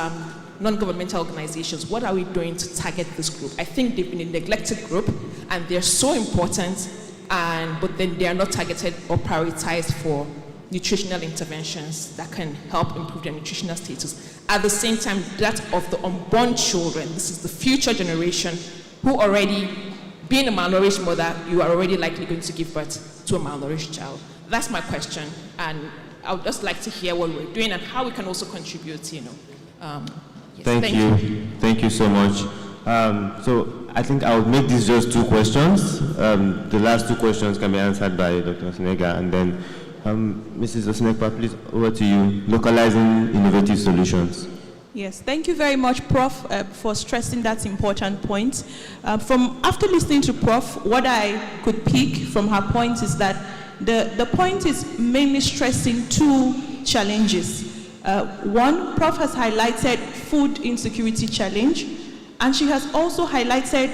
Speaker 10: non-governmental organizations? What are we doing to target this group? I think they've been a neglected group, and they're so important, but then they are not targeted or prioritized for nutritional interventions that can help improve their nutritional status. At the same time, that of the unborn children, this is the future generation who already, being a malnourished mother, you are already likely going to give birth to a malnourished child. That's my question, and I would just like to hear what we're doing and how we can also contribute, yes.
Speaker 3: Thank you. Thank you so much. So I think I would make this just 2 questions. The last 2 questions can be answered by Dr. Osinega, and then Mrs. Osinekpa, please, over to you. Localizing innovative solutions.
Speaker 6: Yes, thank you very much, Prof, for stressing that important point. After listening to Prof, what I could pick from her point is that the point is mainly stressing 2 challenges. One, Prof has highlighted food insecurity challenge, and she has also highlighted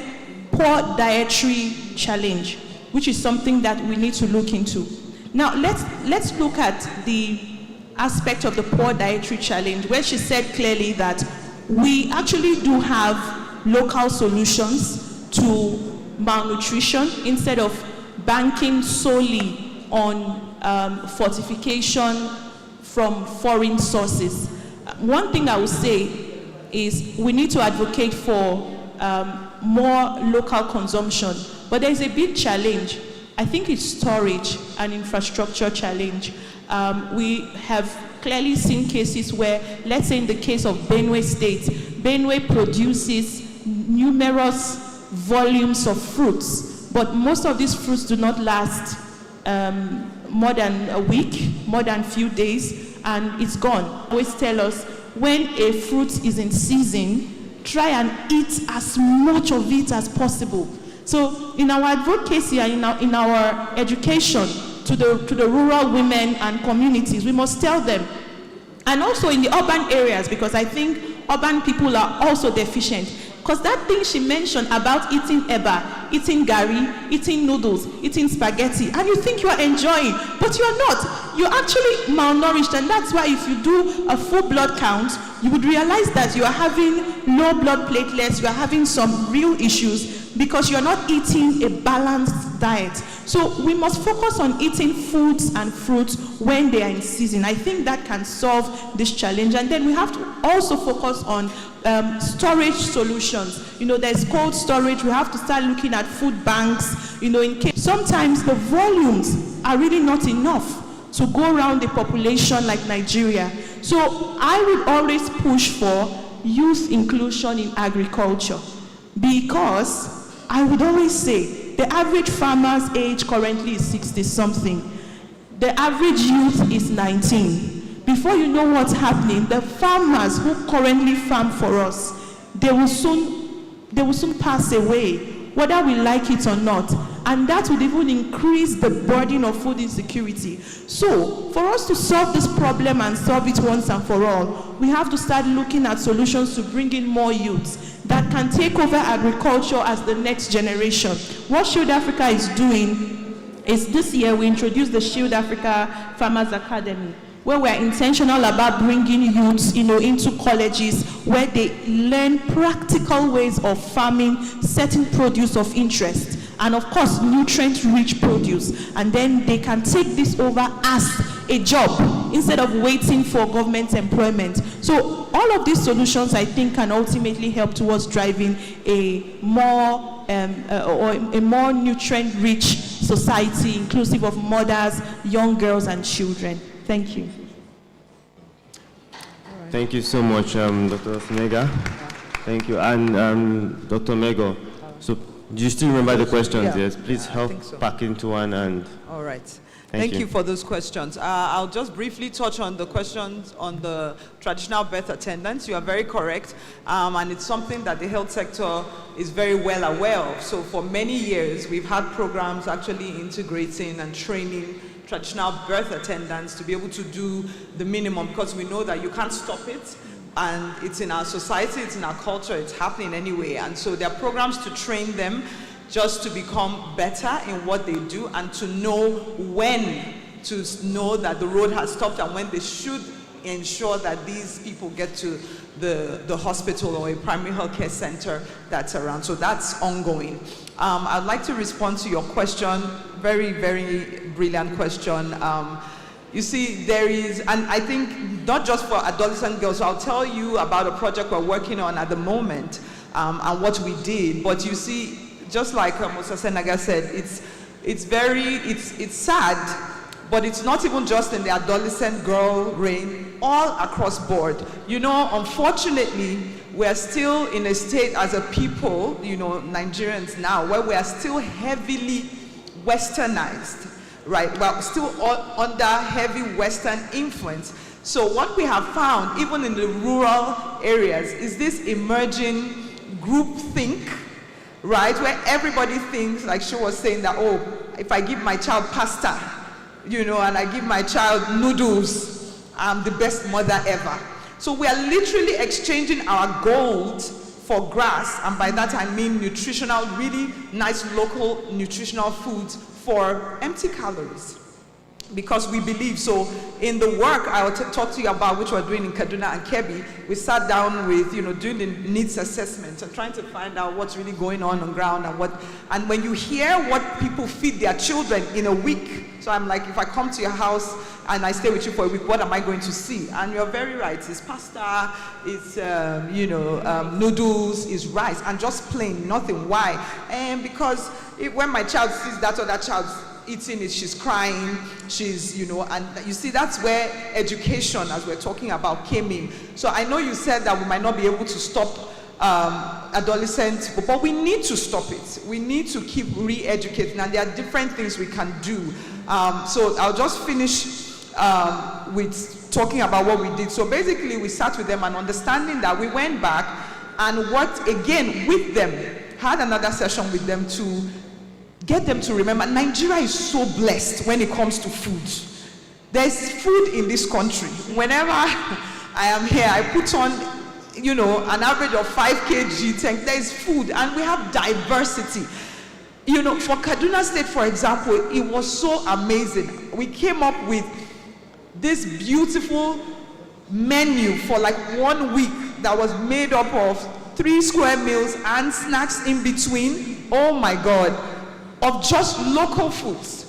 Speaker 6: poor dietary challenge, which is something that we need to look into. Now, let's look at the aspect of the poor dietary challenge, where she said clearly that we actually do have local solutions to malnutrition instead of banking solely on fortification from foreign sources. One thing I would say is we need to advocate for more local consumption, but there's a big challenge. I think it's storage and infrastructure challenge. We have clearly seen cases where, let's say in the case of Benue State, Benue produces numerous volumes of fruits, but most of these fruits do not last more than a week, more than a few days, and it's gone. Always tell us when a fruit is in season, try and eat as much of it as possible. So in our advocacy and in our education to the rural women and communities, we must tell them. And also in the urban areas, because I think urban people are also deficient. Because that thing she mentioned about eating eba, eating gari, eating noodles, eating spaghetti, and you think you are enjoying, but you are not. You're actually malnourished, and that's why if you do a full blood count, you would realize that you are having low blood platelets, you are having some real issues, because you're not eating a balanced diet. So we must focus on eating foods and fruits when they are in season. I think that can solve this challenge. And then we have to also focus on storage solutions. There's cold storage. We have to start looking at food banks. In case sometimes the volumes are really not enough to go around the population like Nigeria. So I would always push for youth inclusion in agriculture, because I would always say the average farmer's age currently is 60-something. The average youth is 19. Before you know what's happening, the farmers who currently farm for us, they will soon pass away, whether we like it or not. And that would even increase the burden of food insecurity. So, for us to solve this problem and solve it once and for all, we have to start looking at solutions to bring in more youths that can take over agriculture as the next generation. What Shield Africa is doing is this year we introduced the Shield Africa Farmers Academy, where we're intentional about bringing youths, into colleges where they learn practical ways of farming certain produce of interest, and of course nutrient-rich produce, and then they can take this over as a job instead of waiting for government employment. So all of these solutions, I think, can ultimately help towards driving a more nutrient-rich society, inclusive of mothers, young girls, and children. Thank you.
Speaker 3: Thank you so much, Dr. Osinega. Thank you. And Dr. Mego, so Do you still remember the questions?
Speaker 5: Yeah.
Speaker 3: Yes. Please help pack into one and.
Speaker 5: All right.
Speaker 3: Thank
Speaker 5: Thank
Speaker 3: you
Speaker 5: you for those questions. I'll just briefly touch on the questions on the traditional birth attendants. You are very correct. And it's something that the health sector is very well aware of. So for many years, we've had programs actually integrating and training traditional birth attendants to be able to do the minimum, because we know that you can't stop it. And it's in our society, it's in our culture, it's happening anyway. And so there are programs to train them just to become better in what they do and to know when to know that the road has stopped and when they should ensure that these people get to the hospital or a primary health care center that's around. So that's ongoing. I'd like to respond to your question. Very, very brilliant question. You see, there is, and I think not just for adolescent girls, so I'll tell you about a project we're working on at the moment and what we did. But you see, just like Mr. Senaga said, it's sad, but it's not even just in the adolescent girl reign, all across board. You know, unfortunately, we're still in a state as a people, you know, Nigerians now, where we are still heavily westernized, right? We're still under heavy Western influence. So what we have found, even in the rural areas, is this emerging group think, right? Where everybody thinks, like she was saying, that, oh, if I give my child pasta, you know, and I give my child noodles, I'm the best mother ever. So we are literally exchanging our gold for grass, and by that I mean nutritional, really nice local nutritional foods for empty calories. Because we believe, so in the work I'll talk to you about, which we're doing in Kaduna and Kebbi, we sat down with, you know, doing the needs assessment and trying to find out what's really going on ground and when you hear what people feed their children in a week, so I'm like, if I come to your house and I stay with you for a week, what am I going to see? And you're very right, it's pasta, it's, noodles, it's rice, and just plain, nothing. Why? And because when my child sees that other child's eating it, she's crying, she's, you know, and you see, that's where education, as we're talking about, came in. So I know you said that we might not be able to stop adolescents, but we need to stop it. We need to keep re-educating, and there are different things we can do. So I'll just finish with talking about what we did. So basically, we sat with them and understanding that we went back and worked again with them, had another session with them to get them to remember Nigeria is so blessed when it comes to food. There's food in this country. Whenever I am here, I put on, you know, an average of 5 kg, 10, there's food, and we have diversity. You know, for Kaduna State, for example, it was so amazing. We came up with this beautiful menu for like 1 week that was made up of 3 square meals and snacks in between. Oh my God. Of just local foods,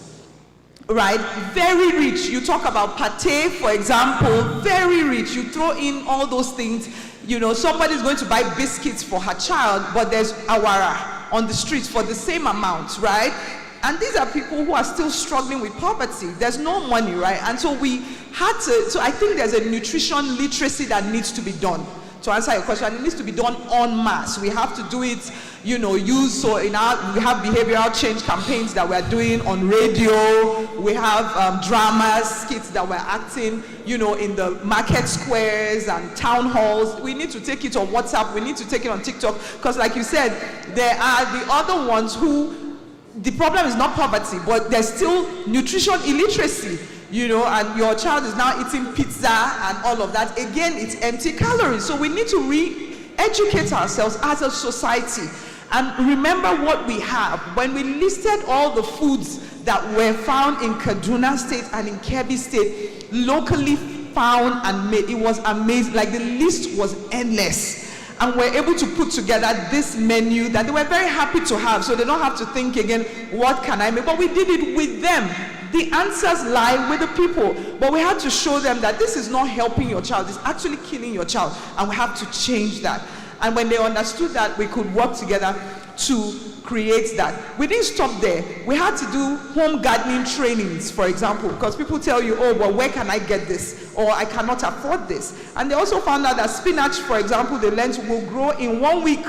Speaker 5: right? Very rich. You talk about pate, for example, very rich. You throw in all those things. You know, somebody's going to buy biscuits for her child, but there's awara on the streets for the same amount, right? And these are people who are still struggling with poverty. There's no money, right? And so we had to, so I think there's a nutrition literacy that needs to be done. To answer your question, it needs to be done en masse. We have to do it, you know, so we have behavioral change campaigns that we're doing on radio. We have dramas, skits that we're acting, you know, in the market squares and town halls. We need to take it on WhatsApp. We need to take it on TikTok. Because like you said, there are the other ones who, the problem is not poverty, but there's still nutrition illiteracy. You know, and your child is now eating pizza and all of that. Again, it's empty calories. So we need to re-educate ourselves as a society and remember what we have. When we listed all the foods that were found in Kaduna State and in Kebbi State, locally found and made, it was amazing. Like the list was endless. And we're able to put together this menu that they were very happy to have. So they don't have to think again, what can I make? But we did it with them. The answers lie with the people, but we had to show them that this is not helping your child, it's actually killing your child, and we have to change that. And when they understood that, we could work together to create that. We didn't stop there. We had to do home gardening trainings, for example, because people tell you, oh, well, where can I get this? Or I cannot afford this. And they also found out that spinach, for example, they learned will grow in 1 week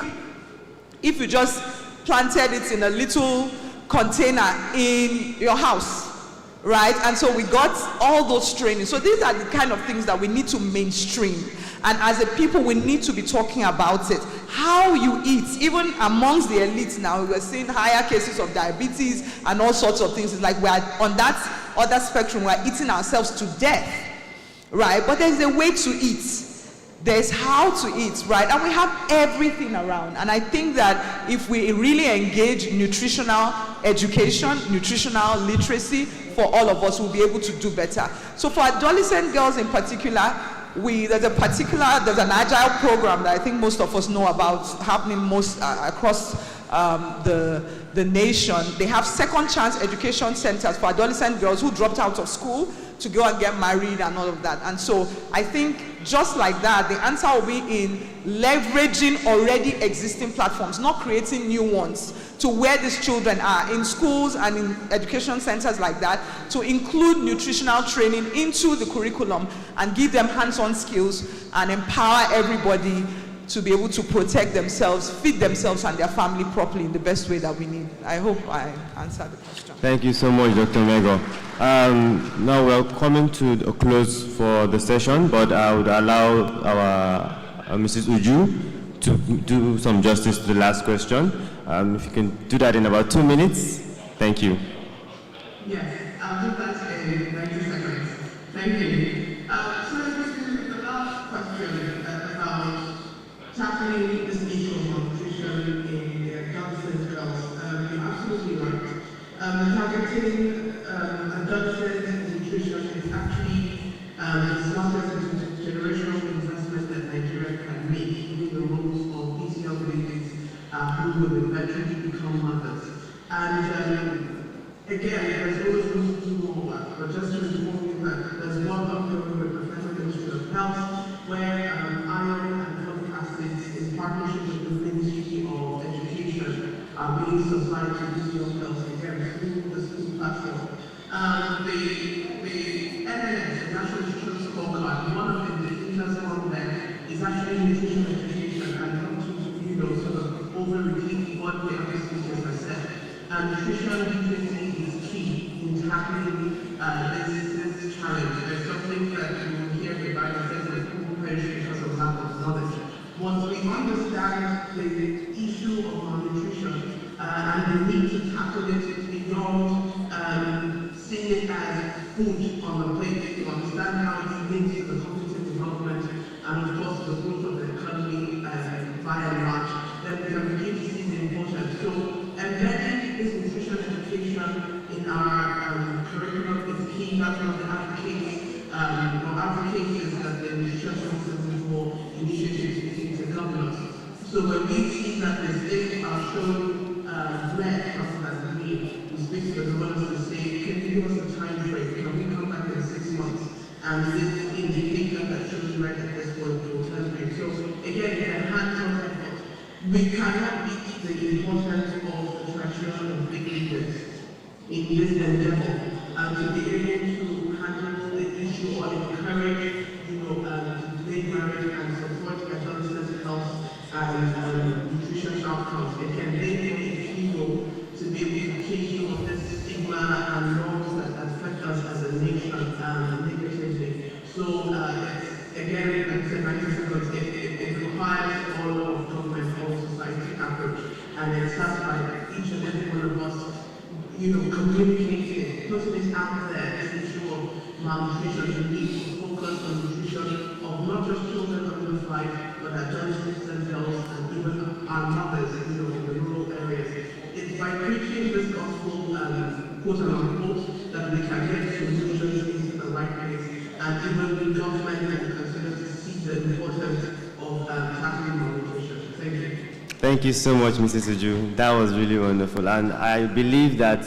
Speaker 5: if you just planted it in a little container in your house, right? And so we got all those trainings. So these are the kind of things that we need to mainstream. And as a people, we need to be talking about it. How you eat, even amongst the elites now, we're seeing higher cases of diabetes and all sorts of things. It's like we're on that other spectrum, we're eating ourselves to death, right? But there's a way to eat. There's how to eat, right? And we have everything around. And I think that if we really engage nutritional education, nutritional literacy for all of us, we'll be able to do better. So for adolescent girls in particular, there's an agile program that I think most of us know about happening most across the nation. They have second chance education centers for adolescent girls who dropped out of school to go and get married and all of that. And so I think just like that, the answer will be in leveraging already existing platforms, not creating new ones, to where these children are in schools and in education centers like that, to include nutritional training into the curriculum and give them hands-on skills and empower everybody to be able to protect themselves, feed themselves and their family properly in the best way that we need. I hope I answered the question.
Speaker 3: Thank you so much, Dr. Mego. Now we're coming to a close for the session, but I would allow our Mrs. Uju to do some justice to the last question. If you can do that in about 2 minutes, thank you.
Speaker 7: Yes, I'll do that in 90 seconds. Thank you. So the last question about tackling this issue of malnutrition in adolescent girls. You're absolutely right. Targeting adolescent nutrition is actually the smartest generational investment that Nigeria can make in the roles of PCL babies who will eventually become mothers. And again, there's always room to do more work, but just to inform you that there's one ongoing with the Federal Ministry of Health where iron and folic acids in partnership with the Ministry of Education are being supplied to these young girls again through the school platform. The NNS, the National Nutrition Scorecard, one of the indicators on there is actually nutrition education, and not to sort of over-repeat what the other speakers have said. Nutrition literacy is key in tackling this challenge. There's something that you will hear about that says that people perish because of lack of knowledge. Once we understand the issue of malnutrition and the need to tackle it beyond seeing it as food on the plate, to understand how it's linked to the cognitive development and of course the growth of the economy by and large, then we can begin to see the importance. So embedding this nutrition education in our curriculum is key. That's one of the advocates that the nutrition services for initiatives to governance. So when we see that the states are showing red as green, we speak to the governors to say, can you give us a time frame? Can we come back in 6 months? And this indicator that shows red at this point will turn green. So again, it's a hands-on effort. We cannot beat the importance of the tradition of big leaders in this endeavor, and to be able to handle the issue or encourage, late marriage and support adolescent health and nutrition outcomes. Again, they play a key role to be able to change some of this stigma and norms that affect us as a nation negatively. So again, like I said, 90 seconds, it requires all of government, all society approach, and it starts by each and every one of us, communicating, putting this out there, this issue of malnutrition. We need to focus on nutrition of not just children under 5, but adolescents themselves and even our mothers, in the rural areas. It's by preaching this gospel, quote unquote, that we can get solutions into the right place, and even the government can consider to see the importance of tackling malnutrition. Thank you.
Speaker 3: Thank you so much, Mrs. Uju. That was really wonderful. And I believe that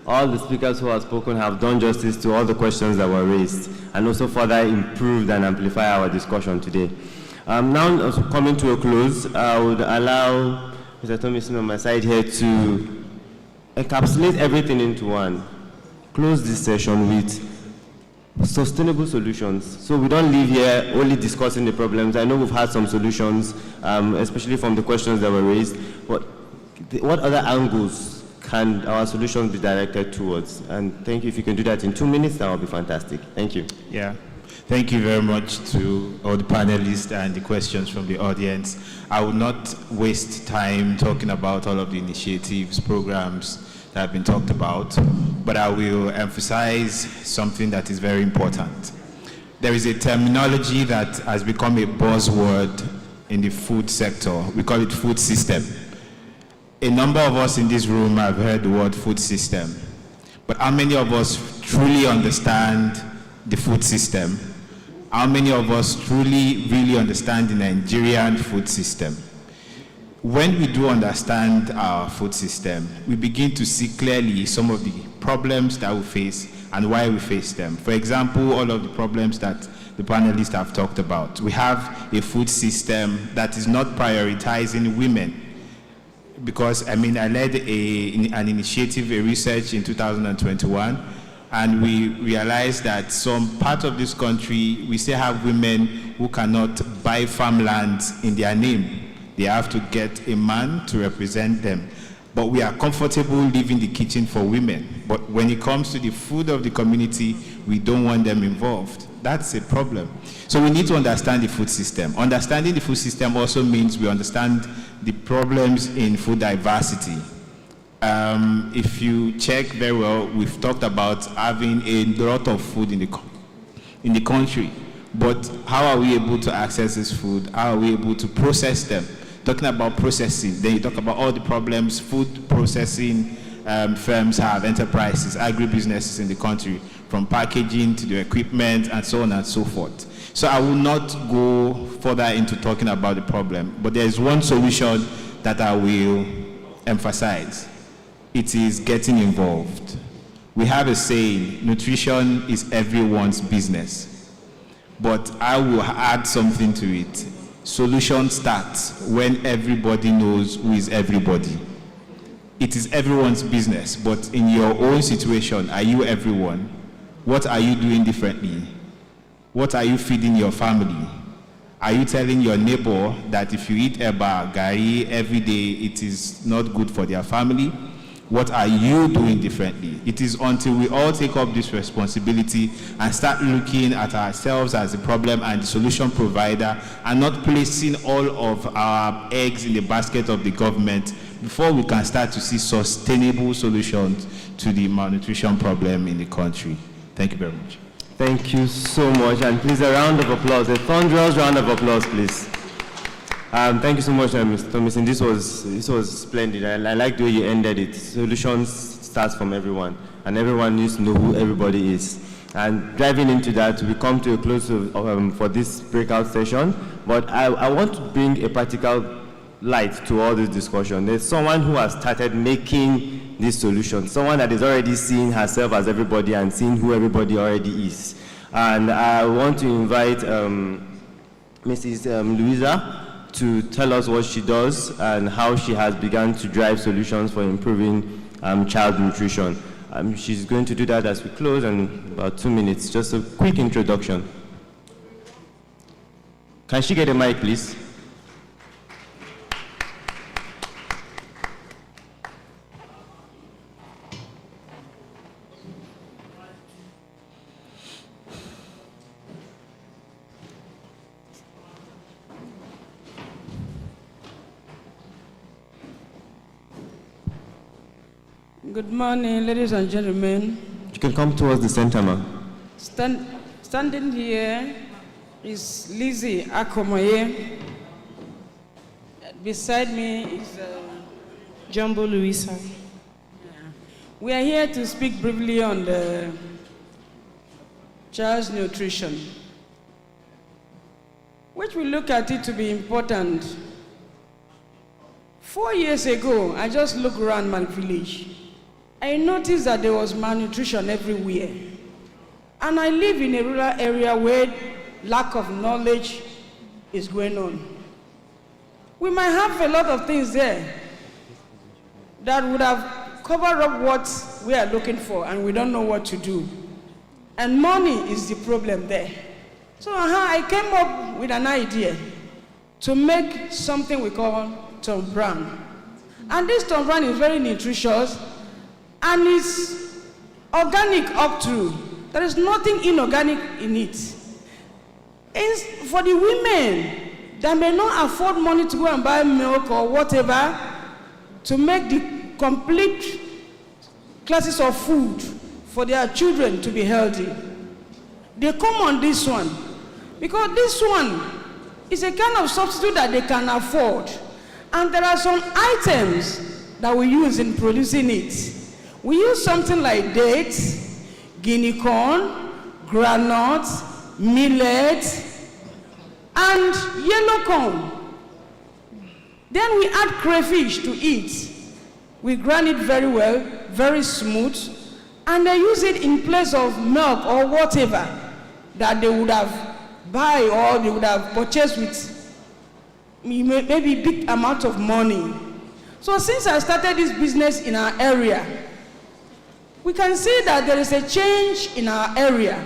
Speaker 3: all the speakers who have spoken have done justice to all the questions that were raised and also further improved and amplify our discussion today. Now, coming to a close, I would allow Mr. Thomason on my side here to encapsulate everything into one. Close this session with sustainable solutions. So we don't leave here only discussing the problems. I know we've had some solutions, especially from the questions that were raised, but what other angles can our solutions be directed towards? And thank you. If you can do that in 2 minutes, that would be fantastic. Thank you.
Speaker 4: Yeah. Thank you very much to all the panelists and the questions from the audience. I will not waste time talking about all of the initiatives, programs that have been talked about, but I will emphasize something that is very important. There is a terminology that has become a buzzword in the food sector. We call it food system. A number of us in this room have heard the word food system, but how many of us truly understand the food system? How many of us truly, really understand the Nigerian food system? When we do understand our food system, we begin to see clearly some of the problems that we face and why we face them. For example, all of the problems that the panelists have talked about. We have a food system that is not prioritizing women. Because, I led an initiative, a research in 2021, and we realized that some part of this country, we still have women who cannot buy farmlands in their name. They have to get a man to represent them. But we are comfortable leaving the kitchen for women. But when it comes to the food of the community, we don't want them involved. That's a problem. So we need to understand the food system. Understanding the food system also means we understand the problems in food diversity. If you check very well, we've talked about having a lot of food in the country. But how are we able to access this food? How are we able to process them? Talking about processing, then you talk about all the problems food processing firms have, enterprises, agribusinesses in the country, from packaging to the equipment and so on and so forth. So I will not go further into talking about the problem, but there is one solution that I will emphasize. It is getting involved. We have a saying, nutrition is everyone's business. But I will add something to it. Solution starts when everybody knows who is everybody. It is everyone's business, but in your own situation, are you everyone? What are you doing differently? What are you feeding your family? Are you telling your neighbor that if you eat eba, gari every day, it is not good for their family? What are you doing differently? It is until we all take up this responsibility and start looking at ourselves as the problem and the solution provider and not placing all of our eggs in the basket of the government before we can start to see sustainable solutions to the malnutrition problem in the country. Thank you very much.
Speaker 3: Thank you so much, and please a round of applause, a thunderous round of applause, please. Thank you so much, Mr. Thomason. This was splendid. I like the way you ended it. Solutions starts from everyone, and everyone needs to know who everybody is. And driving into that, we come to a close for this breakout session. But I want to bring a practical light to all this discussion. There's someone who has started making this solution, someone that is already seeing herself as everybody and seeing who everybody already is. And I want to invite Mrs. Louisa to tell us what she does and how she has begun to drive solutions for improving child nutrition. She's going to do that as we close in about 2 minutes. Just a quick introduction. Can she get a mic, please?
Speaker 8: Good morning, ladies and gentlemen.
Speaker 3: You can come towards the center, ma'am.
Speaker 8: Standing here is Lizzie Akomoye. Beside me is
Speaker 2: Jumbo Louisa.
Speaker 8: We are here to speak briefly on the child's nutrition, which we look at it to be important. 4 years ago, I just looked around my village. I noticed that there was malnutrition everywhere. And I live in a rural area where lack of knowledge is going on. We might have a lot of things there that would have covered up what we are looking for, and we don't know what to do. And money is the problem there. So I came up with an idea to make something we call Tom Brown. And this Tom brand is very nutritious and it's organic up through. There is nothing inorganic in it. It's for the women that may not afford money to go and buy milk or whatever to make the complete classes of food for their children to be healthy. They come on this one because this one is a kind of substitute that they can afford. And there are some items that we use in producing it. We use something like dates, guinea corn, groundnuts, millet, and yellow corn. Then we add crayfish to it. We grind it very well, very smooth, and they use it in place of milk or whatever that they would have buy or they would have purchased with maybe big amount of money. So since I started this business in our area, we can see that there is a change in our area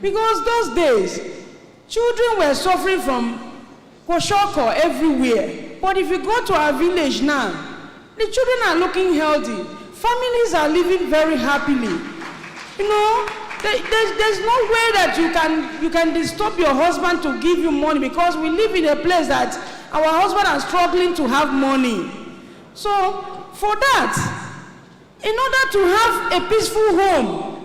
Speaker 8: because those days, children were suffering from kwashiorkor everywhere. But if you go to our village now, the children are looking healthy. Families are living very happily. You know, there's no way that you can disturb your husband to give you money because we live in a place that our husband are struggling to have money. So for that, in order to have a peaceful home,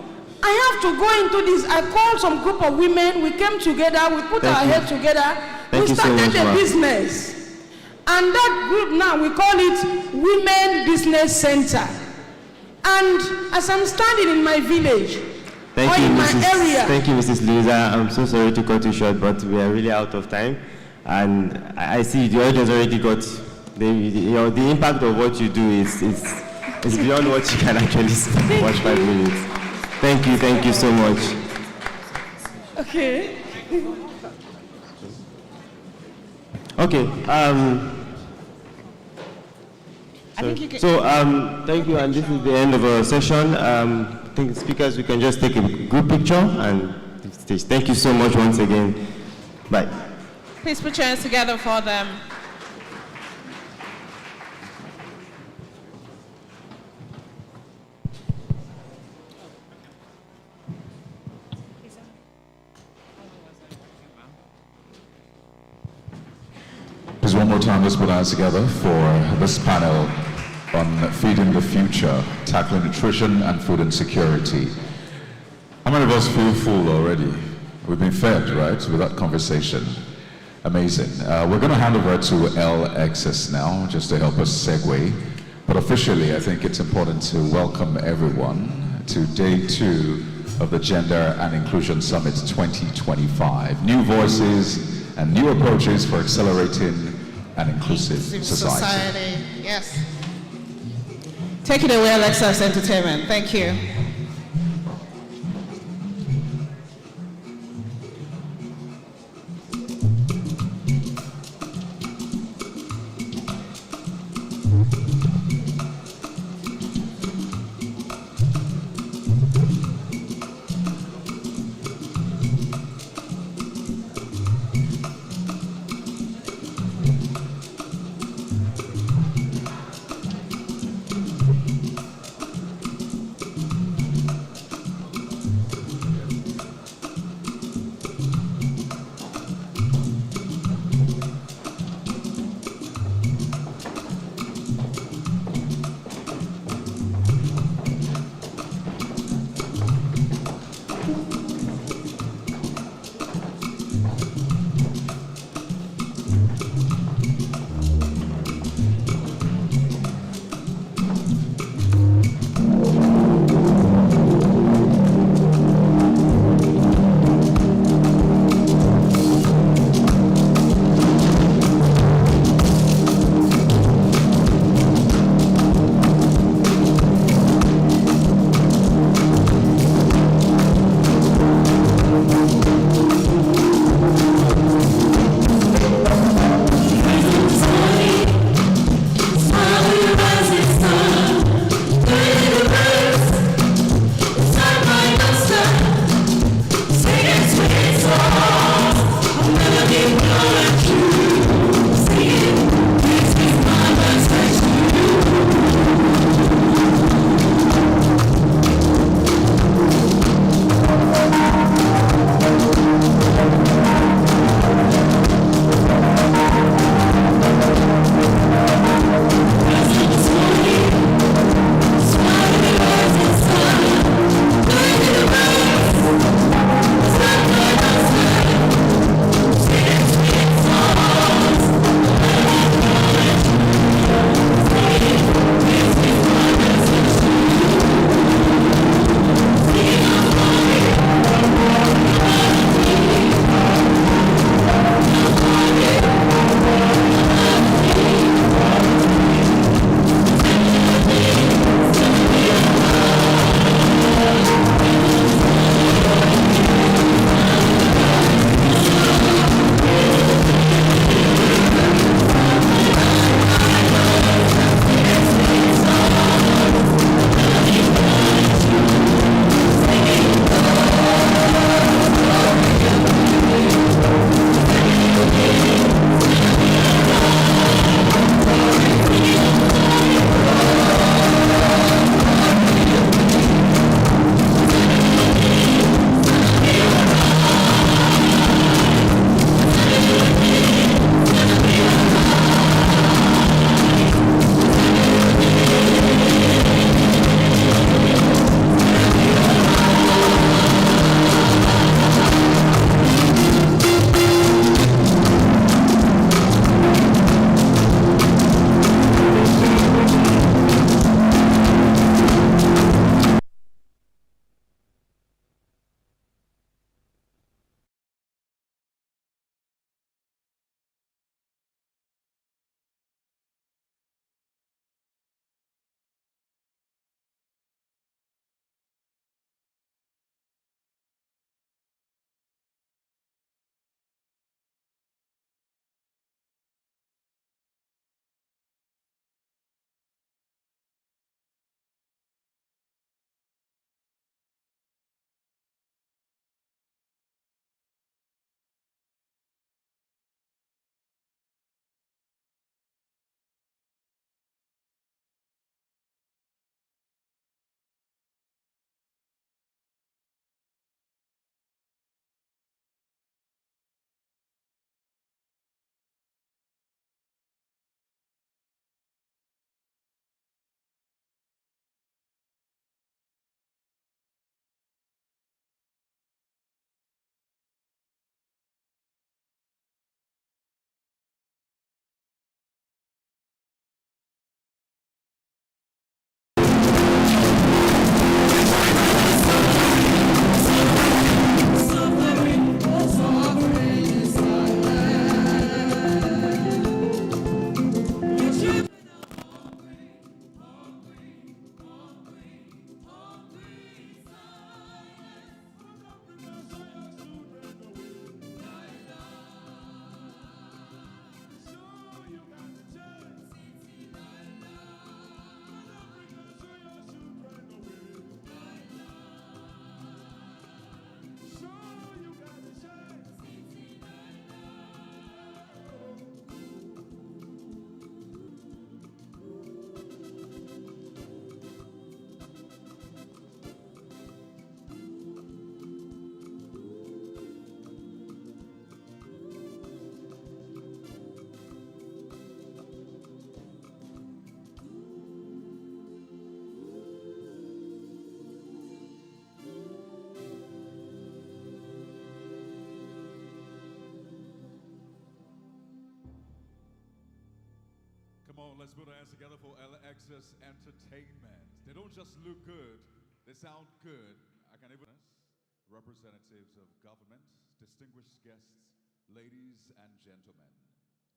Speaker 8: I have to go into this. I called some group of women. We came together. We put our heads together. We started a business. And that group now, we call it Women Business Center. And as I'm standing in my village,
Speaker 3: Thank you,
Speaker 8: area.
Speaker 3: Thank you, Mrs. Louisa. I'm so sorry to cut you short, but we are really out of time. And I see the audience already got the impact of what you do is beyond what you can actually watch 5 minutes. Thank you so much.
Speaker 8: Okay.
Speaker 3: Okay. Thank you, and this is the end of our session. I think speakers, we can just take a group picture and thank you so much once again. Bye.
Speaker 2: Please put your hands together for them.
Speaker 11: Please, one more time, let's put our hands together for this panel on feeding the future, tackling nutrition and food insecurity. How many of us feel full already? We've been fed, right, with that conversation. Amazing. We're going to hand over to LXS now, just to help us segue. But officially, I think it's important to welcome everyone to day 2 of the Gender and Inclusion Summit 2025. New voices and new approaches for accelerating an inclusive society.
Speaker 2: Yes. Take it away, Alexis Entertainment. Thank you.
Speaker 12: Come on, let's put our hands together for LXS Entertainment. They don't just look good, they sound good. I can even representatives of government, distinguished guests, ladies and gentlemen.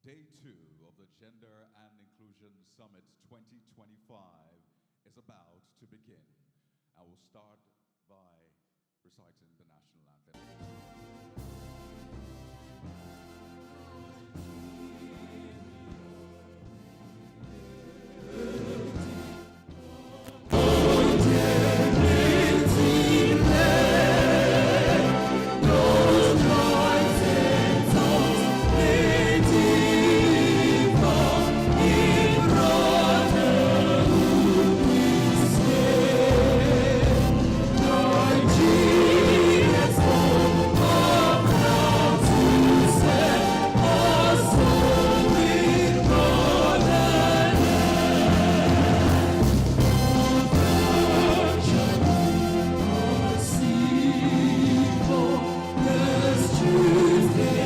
Speaker 12: Day 2 of the Gender and Inclusion Summit 2025 is about to begin. I will start by reciting the national anthem.